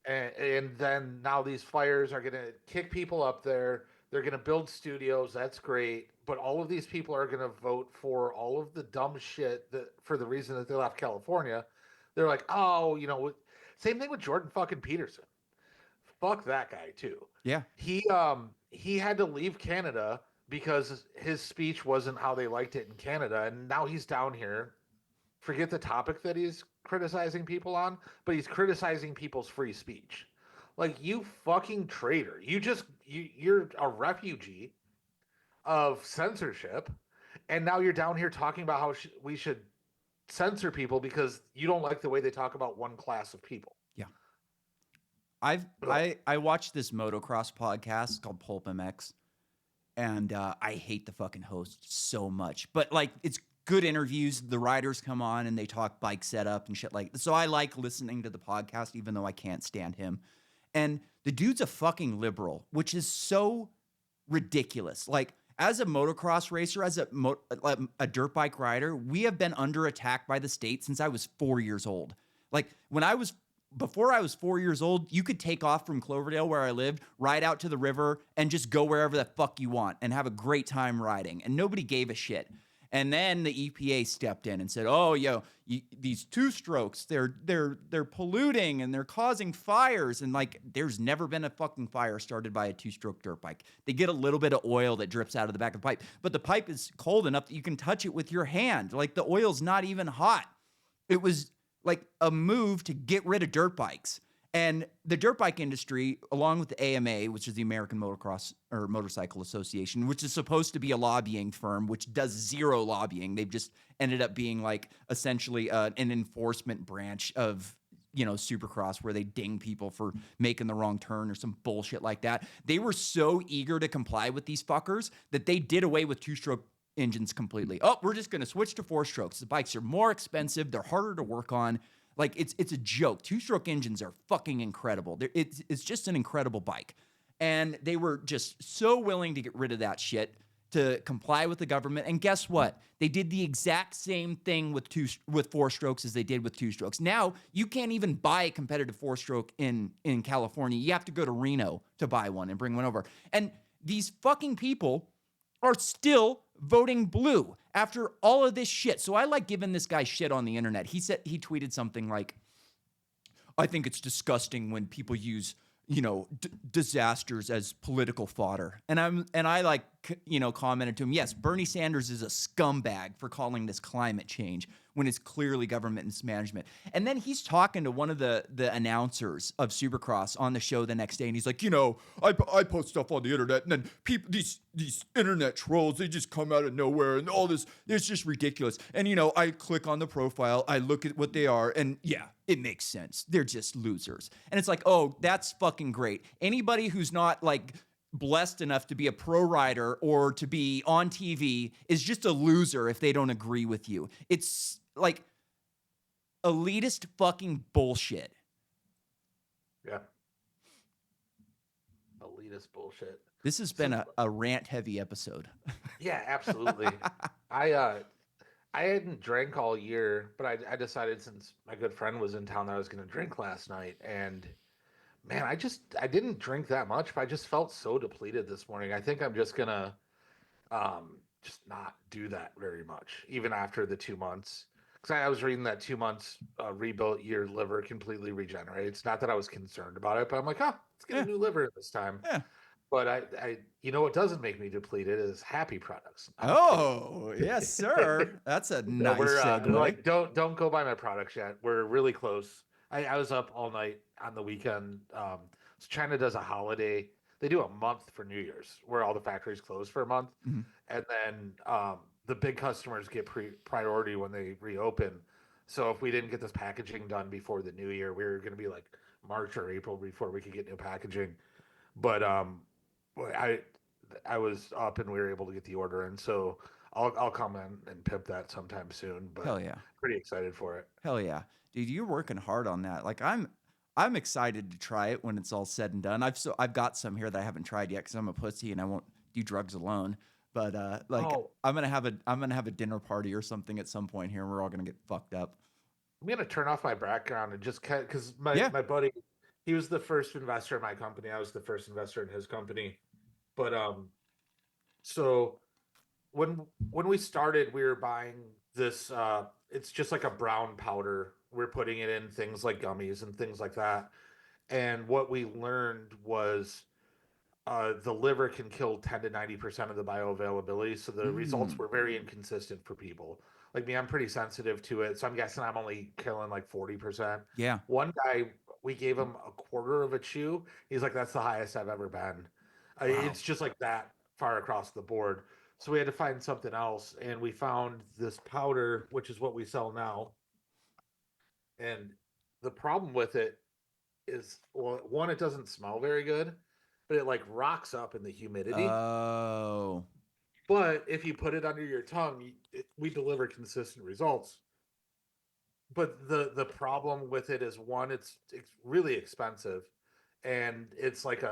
And then now these fires are going to kick people up there. They're going to build studios. That's great. But all of these people are going to vote for all of the dumb shit that, for the reason that they left California. They're like, oh, same thing with Jordan fucking Peterson. Fuck that guy too. Yeah. He had to leave Canada because his speech wasn't how they liked it in Canada. And now he's down here. Forget the topic that he's criticizing people on, but he's criticizing people's free speech. Like, you fucking traitor. You're a refugee of censorship, and now you're down here talking about how we should censor people because you don't like the way they talk about one class of people. Yeah. I watched this motocross podcast called Pulp MX, and I hate the fucking host so much. But like, it's good interviews. The riders come on and they talk bike setup and shit like that. So I like listening to the podcast, even though I can't stand him. And the dude's a fucking liberal, which is so ridiculous. Like, as a motocross racer, as a dirt bike rider, we have been under attack by the state since I was 4 years old. Like, before I was 4 years old, you could take off from Cloverdale, where I lived, ride out to the river, and just go wherever the fuck you want and have a great time riding. And nobody gave a shit. And then the EPA stepped in and said, "Oh, these two strokes, they're polluting and they're causing fires." And like, there's never been a fucking fire started by a two-stroke dirt bike. They get a little bit of oil that drips out of the back of the pipe, but the pipe is cold enough that you can touch it with your hand. Like, the oil's not even hot. It was like a move to get rid of dirt bikes. And the dirt bike industry, along with the AMA, which is the American Motocross or Motorcycle Association, which is supposed to be a lobbying firm, which does zero lobbying. They've just ended up being like essentially an enforcement branch of, Supercross, where they ding people for making the wrong turn or some bullshit like that. They were so eager to comply with these fuckers that they did away with two-stroke engines completely. Oh, we're just going to switch to four strokes. The bikes are more expensive. They're harder to work on. Like, it's a joke. Two-stroke engines are fucking incredible. It's just an incredible bike. And they were just so willing to get rid of that shit to comply with the government. And guess what? They did the exact same thing with four strokes as they did with two strokes. Now, you can't even buy a competitive four-stroke in California. You have to go to Reno to buy one and bring one over. And these fucking people are still voting blue after all of this shit. So I like giving this guy shit on the internet. He tweeted something like, I think it's disgusting when people use, disasters as political fodder. And I like, commented to him, yes, Bernie Sanders is a scumbag for calling this climate change when it's clearly government mismanagement. And then he's talking to one of the announcers of Supercross on the show the next day. And he's like, I post stuff on the internet and then people, these internet trolls, they just come out of nowhere and all this, it's just ridiculous. And, I click on the profile, I look at what they are, and yeah, it makes sense. They're just losers. And it's like, oh, that's fucking great. Anybody who's not like blessed enough to be a pro rider or to be on TV is just a loser if they don't agree with you. It's like elitist fucking bullshit. Yeah. Elitist bullshit. This has been a rant heavy episode. Yeah, absolutely. I hadn't drank all year, but I decided since my good friend was in town that I was going to drink last night. And man, I didn't drink that much, but I just felt so depleted this morning. I think I'm just going to just not do that very much, even after the 2 months. Because I was reading that 2 months rebuilt, your liver completely regenerates. Not that I was concerned about it, but I'm like, let's get a new liver this time. Yeah. But I what doesn't make me depleted is happy products. Oh, yes, sir. That's a nice segue. Like, don't go buy my products yet. We're really close. I was up all night on the weekend. So China does a holiday. They do a month for New Year's where all the factories close for a month. Mm-hmm. And then the big customers get priority when they reopen. So if we didn't get this packaging done before the new year, we were going to be like March or April before we could get new packaging. But I was up and we were able to get the order in, so I'll come in and pimp that sometime soon. But hell yeah, pretty excited for it. Hell yeah, dude, you're working hard on that. Like I'm excited to try it when it's all said and done. I've got some here that I haven't tried yet because I'm a pussy and I won't do drugs alone. But I'm gonna have a dinner party or something at some point here, and we're all gonna get fucked up. I'm gonna turn off my background and just because my buddy, he was the first investor in my company. I was the first investor in his company. But so when we started, we were buying this. It's just like a brown powder. We're putting it in things like gummies and things like that. And what we learned was the liver can kill 10 to 90% of the bioavailability. So the results were very inconsistent for people. Like me, I'm pretty sensitive to it. So I'm guessing I'm only killing like 40%. Yeah. One guy, we gave him a quarter of a chew. He's like, that's the highest I've ever been. Wow. It's just like that far across the board. So we had to find something else. And we found this powder, which is what we sell now. And the problem with it is, well, one, it doesn't smell very good, but it like rocks up in the humidity. Oh. But if you put it under your tongue, we deliver consistent results. But the problem with it is, one, it's really expensive. And it's like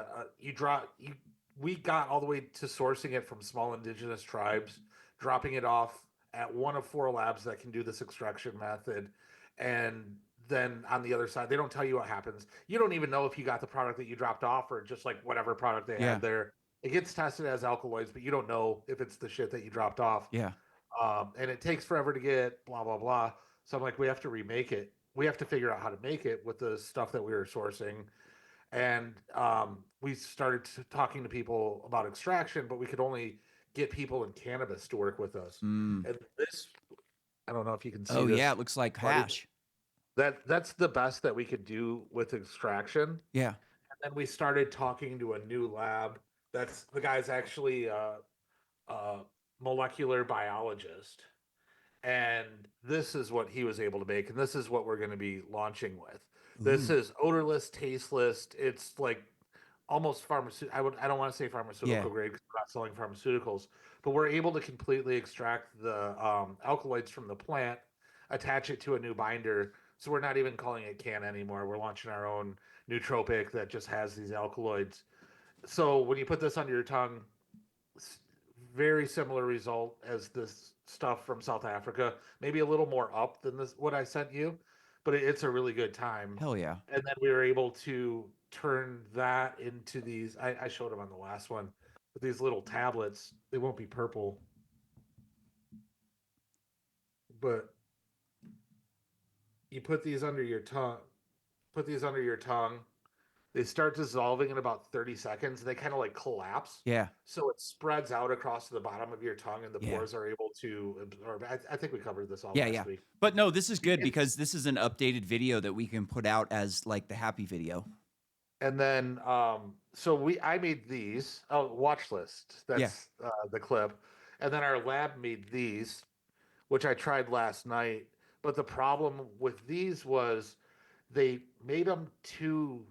we got all the way to sourcing it from small indigenous tribes, dropping it off at one of 4 labs that can do this extraction method. And then on the other side, they don't tell you what happens. You don't even know if you got the product that you dropped off or just like whatever product they had there. It gets tested as alkaloids, but you don't know if it's the shit that you dropped off. Yeah. And it takes forever to get blah, blah, blah. So I'm like, we have to remake it. We have to figure out how to make it with the stuff that we were sourcing. And we started talking to people about extraction, but we could only get people in cannabis to work with us. And this, I don't know if you can see. Oh this. yeah, it looks like hash. That's the best that we could do with extraction. Yeah. And then we started talking to a new lab. That's the guy's actually a molecular biologist. And this is what he was able to make. And this is what we're going to be launching with. This is odorless, tasteless. It's like almost pharmaceutical. I don't want to say pharmaceutical grade because we're not selling pharmaceuticals, but we're able to completely extract the alkaloids from the plant, attach it to a new binder. So we're not even calling it can anymore. We're launching our own nootropic that just has these alkaloids. So when you put this under your tongue, very similar result as this stuff from South Africa. Maybe a little more up than what I sent you, but it's a really good time. Hell yeah. And then we were able to turn that into these. I showed them on the last one, but these little tablets. They won't be purple. but you put these under your tongue. Put these under your tongue. They start dissolving in about 30 seconds. They kind of like collapse. Yeah. So it spreads out across the bottom of your tongue, and the Yeah. pores are able to absorb. I think we covered this all Yeah, last week. But no, this is good because this is an updated video that we can put out as like the happy video. And then, so I made these. Oh, watch list. That's the clip. And then our lab made these, which I tried last night. But the problem with these was they made them too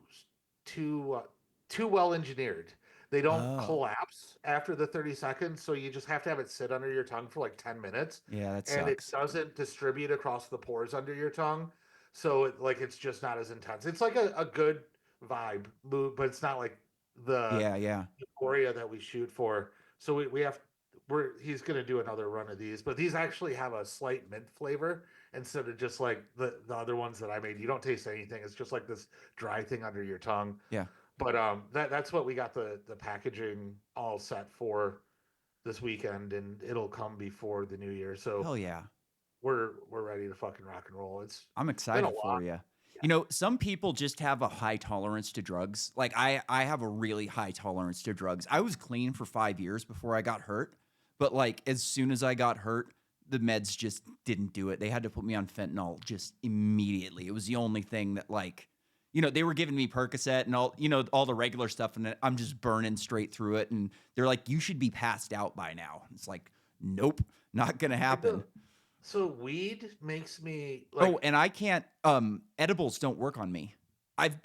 well engineered. They don't collapse after the 30 seconds, so you just have to have it sit under your tongue for like 10 minutes. Yeah, that and it sucks. doesn't distribute across the pores under your tongue, so it's just not as intense. It's like a good vibe, but it's not like the euphoria that we shoot for. So he's gonna do another run of these, but these actually have a slight mint flavor instead of just like the other ones that I made. You don't taste anything. It's just like this dry thing under your tongue. Yeah. But that's what we got the packaging all set for this weekend, and it'll come before the new year. So hell yeah, we're ready to fucking rock and roll. I'm excited for you. Yeah. You know, some people just have a high tolerance to drugs. Like I have a really high tolerance to drugs. I was clean for 5 years before I got hurt, but like as soon as I got hurt, the meds just didn't do it. They had to put me on fentanyl just immediately. It was the only thing that like, you know, they were giving me Percocet and all, you know, all the regular stuff, and I'm just burning straight through it. And they're like, you should be passed out by now. It's like, nope, not gonna happen. So weed makes me like, and I can't. Edibles don't work on me. I've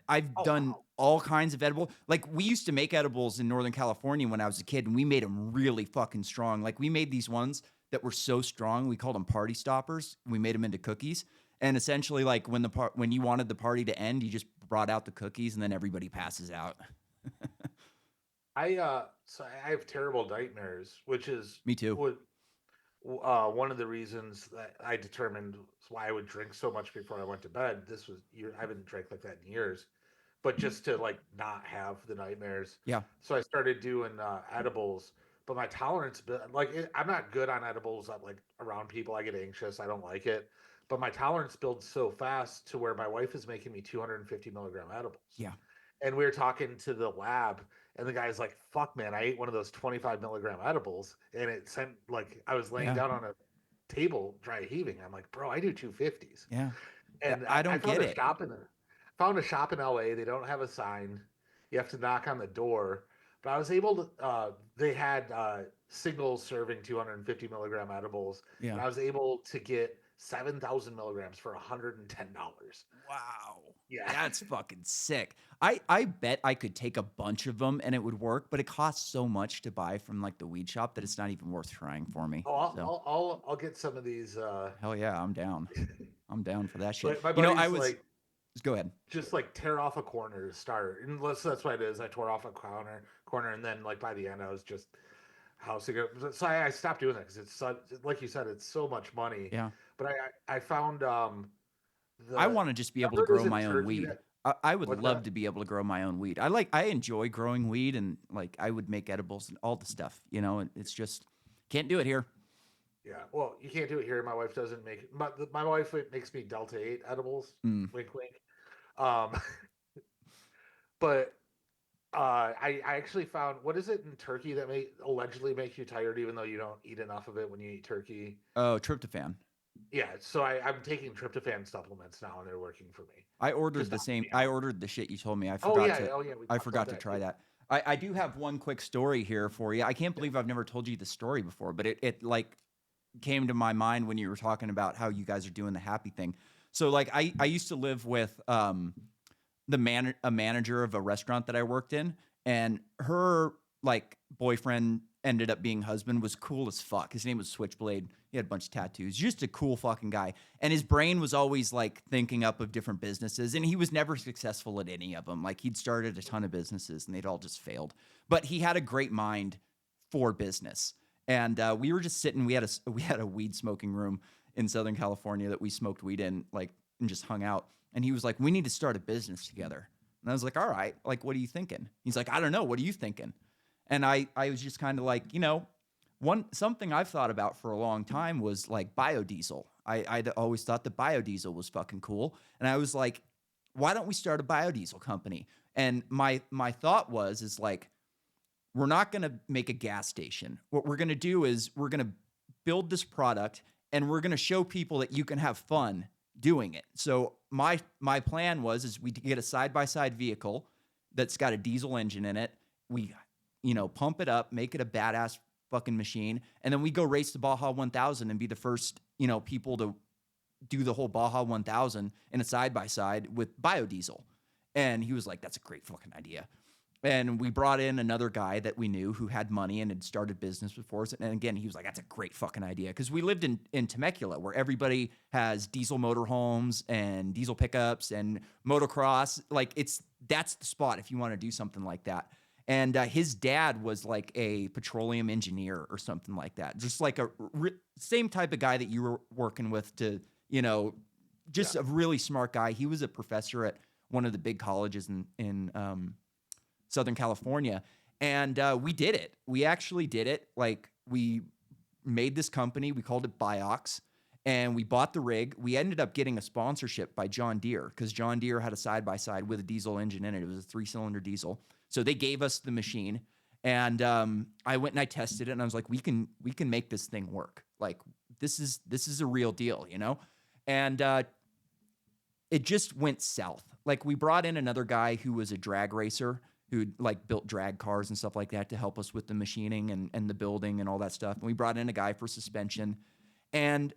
done all kinds of edible. Like we used to make edibles in Northern California when I was a kid, and we made them really fucking strong. Like we made these ones that were so strong, we called them party stoppers. We made them into cookies. And essentially, like when you wanted the party to end, you just brought out the cookies, and then everybody passes out. So I have terrible nightmares, which is me too. One of the reasons that I determined why I would drink so much before I went to bed. I haven't drank like that in years, but just to like not have the nightmares. Yeah. So I started doing edibles, but my tolerance, I'm not good on edibles. Like around people, I get anxious. I don't like it. But my tolerance builds so fast to where my wife is making me 250 milligram edibles. Yeah. And we were talking to the lab, and the guy's like, fuck, man, I ate one of those 25 milligram edibles, and it sent, like, I was laying down on a table, dry heaving. I'm like, bro, I do 250s. Yeah. And I don't get it. Found a shop in LA. They don't have a sign. You have to knock on the door. But I was able to, they had singles serving 250 milligram edibles. Yeah. And I was able to get 7,000 milligrams for $110. Wow. Yeah. That's fucking sick. I bet I could take a bunch of them and it would work, but it costs so much to buy from like the weed shop that it's not even worth trying for me. Oh, I'll get some of these. Hell yeah, I'm down. I'm down for that shit. My you know, buddy's like, go ahead. Just like tear off a corner to start. And that's what it is. I tore off a corner, and then like by the end I was just housing it. So I stopped doing that because it's like you said, it's so much money. Yeah. But I found I want to just be able to grow my own weed. I would love to be able to grow my own weed. I enjoy growing weed, and like I would make edibles and all the stuff, you know, and it's just can't do it here. Yeah. Well, you can't do it here. My wife doesn't make it. My wife makes me Delta 8 edibles. Wink, wink. But I actually found, what is it in turkey that allegedly makes you tired even though you don't eat enough of it when you eat turkey? Oh, tryptophan. Yeah, so I'm taking tryptophan supplements now, and they're working for me. I ordered I ordered the shit you told me. I forgot to try that. I do have one quick story here for you. I can't believe I've never told you the story before, but it like came to my mind when you were talking about how you guys are doing the happy thing. So like I used to live with a manager of a restaurant that I worked in, and her like boyfriend ended up being husband was cool as fuck. His name was Switchblade. He had a bunch of tattoos. Just a cool fucking guy. And his brain was always like thinking up of different businesses, and he was never successful at any of them. Like he'd started a ton of businesses and they'd all just failed. But he had a great mind for business. And we were just sitting. We had a weed smoking room in Southern California that we smoked weed in, like, and just hung out. And he was like, "We need to start a business together." And I was like, "All right. Like, what are you thinking?" He's like, "I don't know. What are you thinking?" And I was just kind of like, you know, something I've thought about for a long time was like biodiesel. I'd always thought the biodiesel was fucking cool. And I was like, why don't we start a biodiesel company? And my thought is like, we're not going to make a gas station. What we're going to do is we're going to build this product and we're going to show people that you can have fun doing it. So my plan is we get a side-by-side vehicle that's got a diesel engine in it. We, pump it up, make it a badass fucking machine. And then we go race the Baja 1000 and be the first, people to do the whole Baja 1000 in a side-by-side with biodiesel. And he was like, that's a great fucking idea. And we brought in another guy that we knew who had money and had started business before us. And again, he was like, that's a great fucking idea. Because we lived in Temecula, where everybody has diesel motorhomes and diesel pickups and motocross. Like, that's the spot if you want to do something like that. And his dad was like a petroleum engineer or something like that. Just like same type of guy that you were working with a really smart guy. He was a professor at one of the big colleges in Southern California. And we did it. We actually did it. Like, we made this company. We called it Biox. And we bought the rig. We ended up getting a sponsorship by John Deere because John Deere had a side-by-side with a diesel engine in it. It was a 3-cylinder diesel. So they gave us the machine. And I went and I tested it. And I was like, we can make this thing work. Like, this is a real deal, And it just went south. Like, we brought in another guy who was a drag racer who like built drag cars and stuff like that to help us with the machining and the building and all that stuff. And we brought in a guy for suspension. And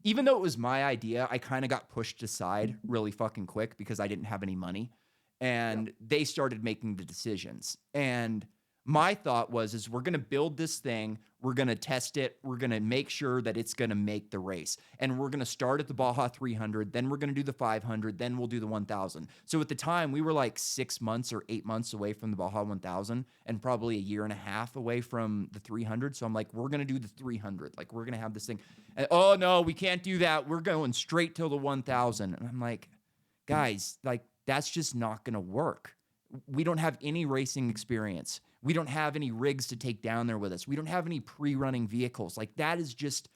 even though it was my idea, I kind of got pushed aside really fucking quick because I didn't have any money. And they started making the decisions. And my thought is we're going to build this thing. We're going to test it. We're going to make sure that it's going to make the race. And we're going to start at the Baja 300. Then we're going to do the 500. Then we'll do the 1000. So at the time, we were like 6 months or 8 months away from the Baja 1000 and probably a year and a half away from the 300. So I'm like, we're going to do the 300. Like, we're going to have this thing. And, oh, no, we can't do that. We're going straight till the 1000. And I'm like, guys, like, that's just not going to work. We don't have any racing experience. We don't have any rigs to take down there with us. We don't have any pre-running vehicles. Like, that is just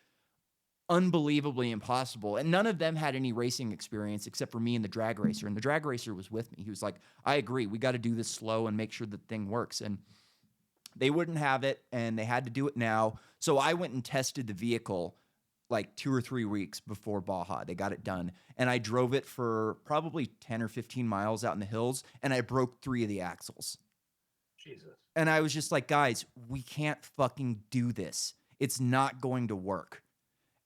unbelievably impossible. And none of them had any racing experience except for me and the drag racer. And the drag racer was with me. He was like, I agree. We got to do this slow and make sure the thing works. And they wouldn't have it, and they had to do it now. So I went and tested the vehicle like 2 or 3 weeks before Baja. They got it done. And I drove it for probably 10 or 15 miles out in the hills, and I broke 3 of the axles. Jesus. And I was just like, guys, we can't fucking do this. It's not going to work.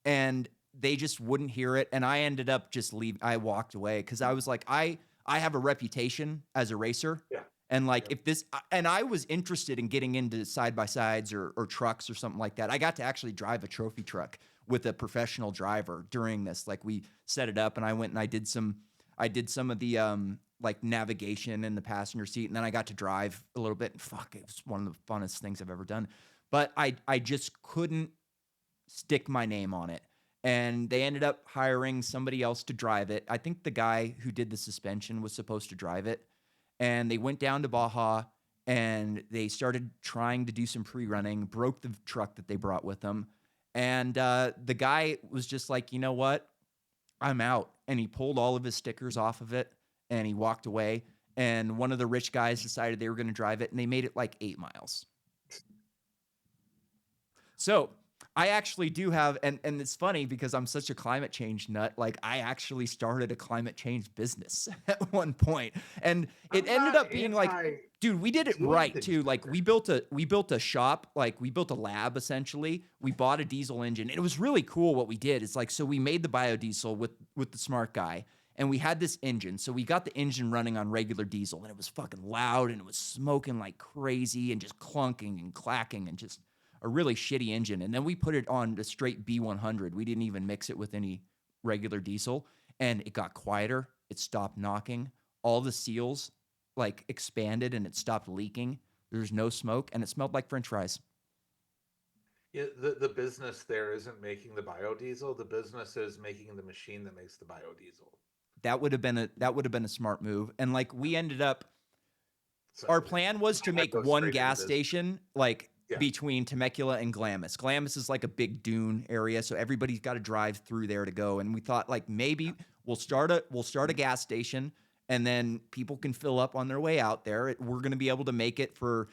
And they just wouldn't hear it. And I ended up just leaving. I walked away because I was like, I have a reputation as a racer. Yeah. And like, if this, and I was interested in getting into side-by-sides or trucks or something like that. I got to actually drive a trophy truck with a professional driver during this. Like, we set it up and I went and I did some of the, like, navigation in the passenger seat. And then I got to drive a little bit, and fuck, it was one of the funnest things I've ever done. But I just couldn't stick my name on it. And they ended up hiring somebody else to drive it. I think the guy who did the suspension was supposed to drive it. And they went down to Baja and they started trying to do some pre-running, broke the truck that they brought with them. And the guy was just like, you know what? I'm out. And he pulled all of his stickers off of it and he walked away. And one of the rich guys decided they were going to drive it, and they made it like 8 miles. So I actually do have, and it's funny because I'm such a climate change nut. Like, I actually started a climate change business at one point, and it ended up being like, dude, we did it right too. Like, we built a shop, like we built a lab essentially. We bought a diesel engine. It was really cool what we did. It's like, so we made the biodiesel with the smart guy, and we had this engine. So we got the engine running on regular diesel, and it was fucking loud, and it was smoking like crazy, and just clunking and clacking, and just a really shitty engine. And then we put it on the straight B100. We didn't even mix it with any regular diesel, and it got quieter. It stopped knocking. All the seals like expanded, and it stopped leaking. There's no smoke, and it smelled like French fries. Yeah, the business there isn't making the biodiesel. The business is making the machine that makes the biodiesel. That would have been a smart move. And like, we ended up, our plan was to make one gas station, like between Temecula and Glamis. Glamis is like a big dune area, so everybody's got to drive through there to go. And we thought like maybe we'll start a gas station, and then people can fill up on their way out there. We're going to be able to make it for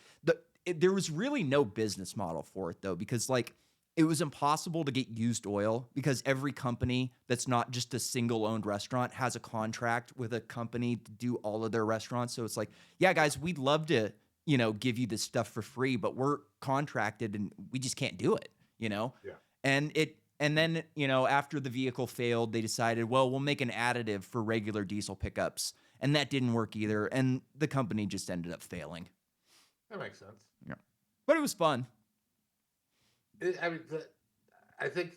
there was really no business model for it though, because like it was impossible to get used oil because every company that's not just a single owned restaurant has a contract with a company to do all of their restaurants. So it's like, yeah, guys, we'd love to, give you this stuff for free, but we're contracted and we just can't do it, Yeah. And then, after the vehicle failed, they decided, well, we'll make an additive for regular diesel pickups. And that didn't work either. And the company just ended up failing. That makes sense. Yeah. But it was fun. I think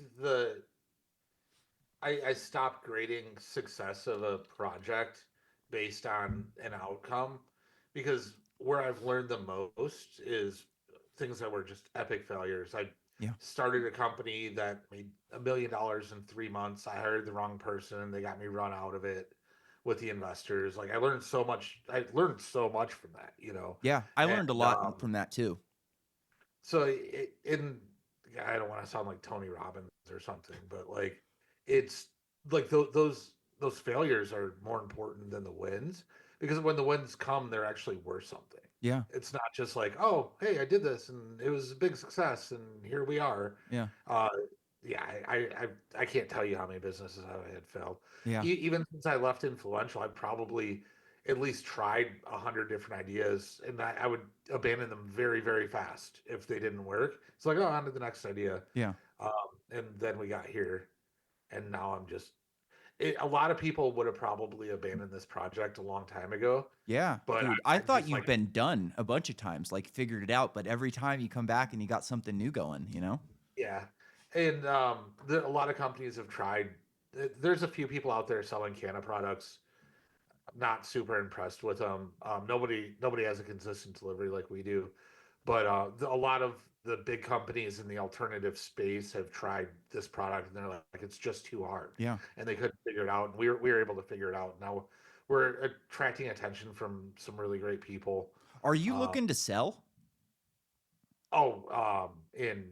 I stopped grading success of a project based on an outcome, because where I've learned the most is things that were just epic failures. I started a company that made $1 million in 3 months. I hired the wrong person. They got me run out of it with the investors. Like I learned so much from that, Yeah, I learned a lot from that too. So I don't want to sound like Tony Robbins or something, but like it's like those failures are more important than the wins, because when the wins come, they're actually worth something. Yeah. It's not just like, oh, hey, I did this and it was a big success and here we are. Yeah. I can't tell you how many businesses I had failed. Yeah. Even since I left Influential, I've probably at least tried 100 different ideas, and I would abandon them very, very fast if they didn't work. It's like, oh, on to the next idea. Yeah. And then we got here, and now I'm just. A lot of people would have probably abandoned this project a long time ago. Yeah, but dude, I thought you've been done a bunch of times, like figured it out. But every time you come back and you got something new going, Yeah, and a lot of companies have tried. There's a few people out there selling Canna products. I'm not super impressed with them. Nobody has a consistent delivery like we do, but a lot of the big companies in the alternative space have tried this product and they're like it's just too hard. Yeah, and they couldn't figure it out. And we were able to figure it out. Now we're attracting attention from some really great people. Are you looking to sell? In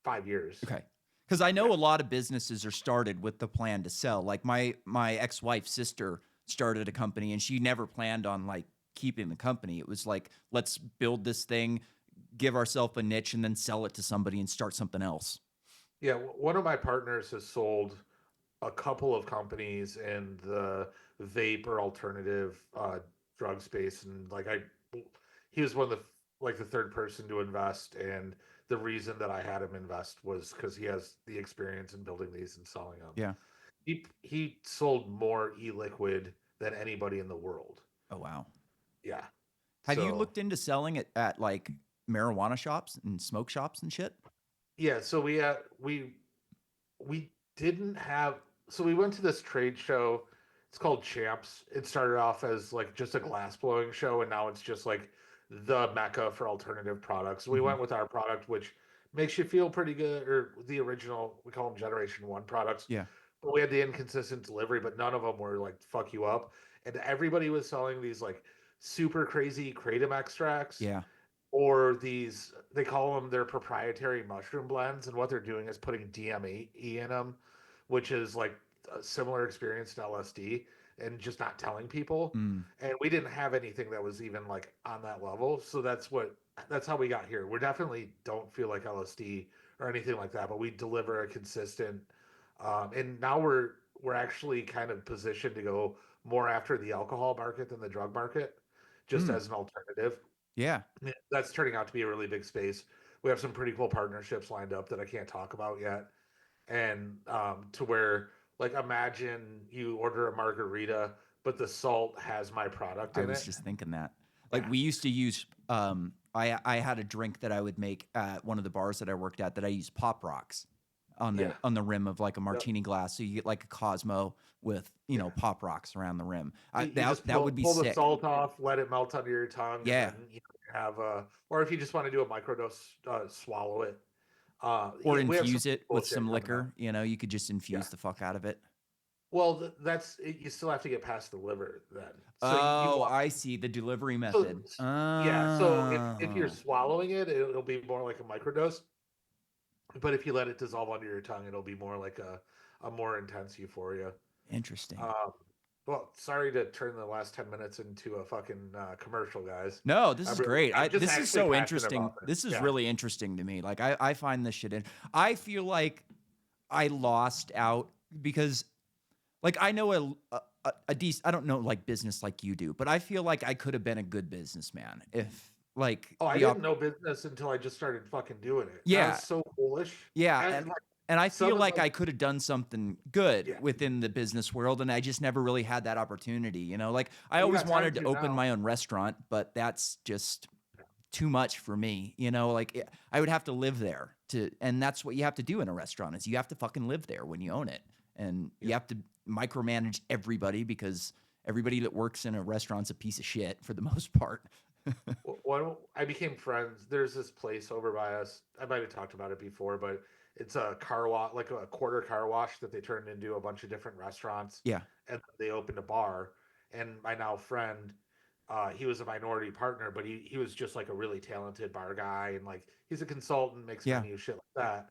5 years. Okay. Because I know a lot of businesses are started with the plan to sell. Like my ex-wife's sister started a company and she never planned on like keeping the company. It was like, let's build this thing, give ourselves a niche, and then sell it to somebody and start something else. Yeah, one of my partners has sold a couple of companies in the vape or alternative drug space, and he was one of the third person to invest, and the reason that I had him invest was because he has the experience in building these and selling them. Yeah. He sold more e-liquid than anybody in the world. Oh, wow. Yeah. Have you looked into selling it at like marijuana shops and smoke shops and shit? Yeah. So we didn't have, so we went to this trade show. It's called Champs. It started off as like just a glass blowing show, and now it's just like the mecca for alternative products. We went with our product, which makes you feel pretty good, or the original, we call them Generation 1 products. Yeah. But we had the inconsistent delivery, but none of them were like fuck you up. And everybody was selling these like super crazy kratom extracts. Yeah. Or these, they call them their proprietary mushroom blends. And what they're doing is putting DME in them, which is like a similar experience to LSD, and just not telling people. And we didn't have anything that was even like on that level. So that's how we got here. We definitely don't feel like LSD or anything like that, but we deliver a consistent, and now we're actually kind of positioned to go more after the alcohol market than the drug market, just as an alternative. Yeah. That's turning out to be a really big space. We have some pretty cool partnerships lined up that I can't talk about yet. And to where, like, imagine you order a margarita, but the salt has my product in it. I was just thinking that. Like, we used to use, I had a drink that I would make at one of the bars that I worked at that I used Pop Rocks on the rim of like a martini glass. So you get like a Cosmo with, Pop Rocks around the rim. That would be pull sick. The salt off, let it melt under your tongue. Yeah. And then, have or if you just want to do a microdose, swallow it. Or infuse it with some liquor. You could just infuse the fuck out of it. Well, that's it, you still have to get past the liver then. So Oh, I see the delivery method. yeah. So if you're Oh, swallowing it, it'll be more like a microdose. But if you let it dissolve under your tongue, it'll be more like a more intense euphoria. interesting. Well, sorry to turn the last 10 minutes into a fucking commercial, guys. No, this is great. I'm just This is actually so passionate interesting. about This is Yeah. really interesting to me. Like I find this shit in. I feel like I lost out because like I know a decent. I don't know like business like you do, but I feel like I could have been a good businessman if like Oh, I the didn't know business until I just started fucking doing it. I yeah. was so foolish. Yeah, And like and I some feel of like the I could have done something good yeah, within the business world, and I just never really had that opportunity. You know, like I you always got time wanted to to open now. my own restaurant, but that's just too much for me. You know, like I would have to live there and that's what you have to do in a restaurant is you have to fucking live there when you own it, and you have to micromanage everybody because everybody that works in a restaurant's a piece of shit for the most part. When I became friends, there's this place over by us. I might have talked about it before, but it's a car wash, like a quarter car wash that they turned into a bunch of different restaurants, Yeah, and they opened a bar. And my now friend, he was a minority partner, but he was just like a really talented bar guy, and like he's a consultant, makes yeah, money and shit like that.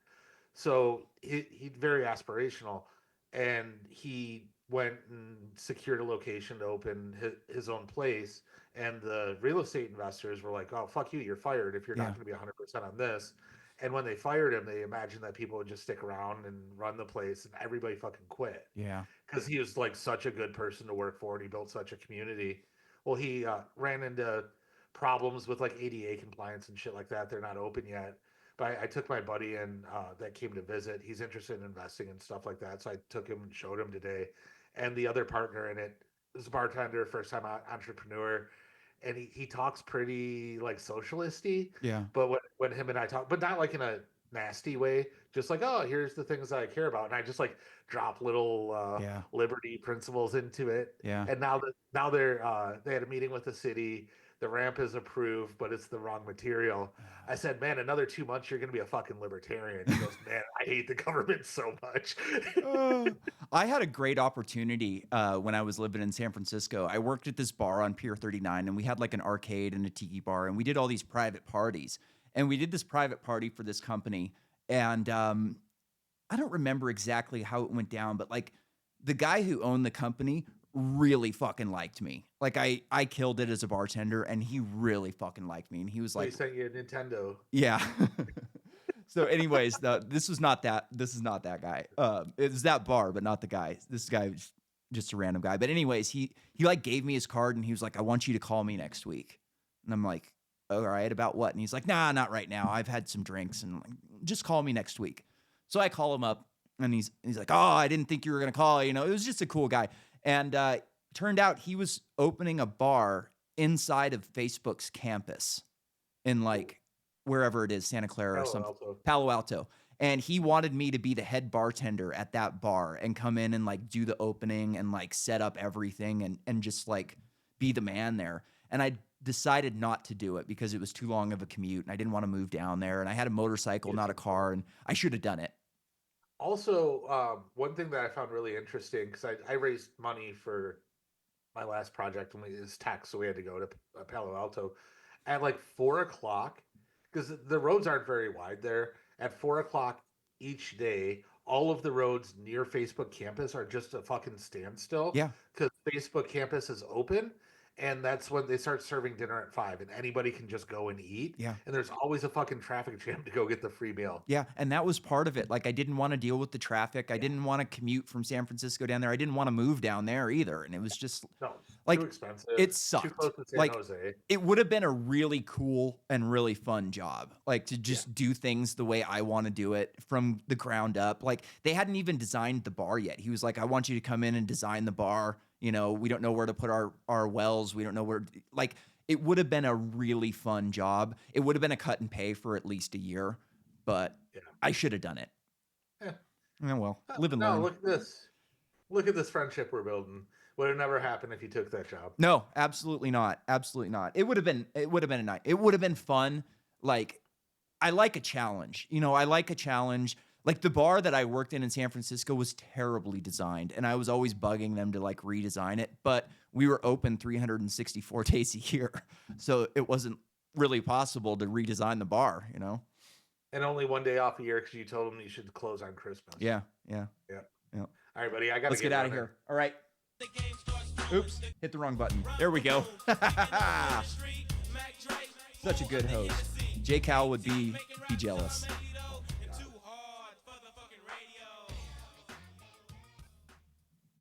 So he's very aspirational, and he went and secured a location to open his own place. And the real estate investors were like, "Oh, fuck you, you're fired if you're not yeah, going to be 100% on this." And when they fired him, they imagined that people would just stick around and run the place, and everybody fucking quit yeah, because he was like such a good person to work for, and he built such a community. Well, he ran into problems with like ADA compliance and shit like that. They're not open yet. But I took my buddy in that came to visit. He's interested in investing and stuff like that. So I took him and showed him today. And the other partner in it is a bartender, first time entrepreneur. And he talks pretty like socialisty. yeah, But when him and I talk, but not like in a nasty way, just like, oh, here's the things that I care about. And I just like drop little yeah, liberty principles into it. yeah. And now they had a meeting with the city. The ramp is approved, but it's the wrong material. I said, man, another 2 months, you're going to be a fucking libertarian. He goes, man, I hate the government so much. I had a great opportunity when I was living in San Francisco. I worked at this bar on Pier 39, and we had like an arcade and a tiki bar, and we did all these private parties. And we did this private party for this company, and I don't remember exactly how it went down, but like the guy who owned the company really fucking liked me. Like I killed it as a bartender, and he really fucking liked me. And he was They like, sent you a Nintendo. yeah. So, anyways, this is not that. This is not that guy. It's that bar, but not the guy. This guy was just a random guy. But anyways, he like gave me his card, and he was like, "I want you to call me next week." And I'm like, "All right, about what?" And he's like, "Nah, not right now. I've had some drinks, and like, just call me next week." So I call him up, and he's like, "Oh, I didn't think you were gonna call." You know, it was just a cool guy. And turned out he was opening a bar inside of Facebook's campus in like wherever it is, Santa Clara or something, Palo Alto. And he wanted me to be the head bartender at that bar and come in and like do the opening and like set up everything and just like be the man there. And I decided not to do it because it was too long of a commute and I didn't want to move down there. And I had a motorcycle, not a car, and I should have done it. Also, one thing that I found really interesting because I raised money for my last project when is tech, so we had to go to Palo Alto at like 4 o'clock because the roads aren't very wide there. At 4 o'clock each day, all of the roads near Facebook campus are just a fucking standstill. Yeah, because Facebook campus is open. And that's when they start serving dinner at 5, and anybody can just go and eat. yeah. And there's always a fucking traffic jam to go get the free meal. Yeah, and that was part of it. Like I didn't want to deal with the traffic. I didn't want to commute from San Francisco down there. I didn't want to move down there either. And it was just No, like too expensive. it Too sucked. close to San Like Jose. it would have been a really cool and really fun job. Like to just do things the way I want to do it from the ground up. Like they hadn't even designed the bar yet. He was like, "I want you to come in and design the bar. You know, we don't know where to put our wells. We don't know where." Like it would have been a really fun job. It would have been a cut and pay for at least a year, but I should have done it. Yeah. Oh well, live and No, learn. look at this. Look at this friendship we're building. Would have never happened if you took that job. No, absolutely not. Absolutely not. It would have been a night. It would have been fun. Like I like a challenge. You know, I like a challenge. Like the bar that I worked in San Francisco was terribly designed, and I was always bugging them to like redesign it. But we were open 364 days a year, so it wasn't really possible to redesign the bar, you know. And only one day off a year because you told them you should close on Christmas. Yeah. All right, buddy. I gotta Let's get out of here. All right. Oops, hit the wrong button. There we go. Such a good host. J. Cal would be jealous.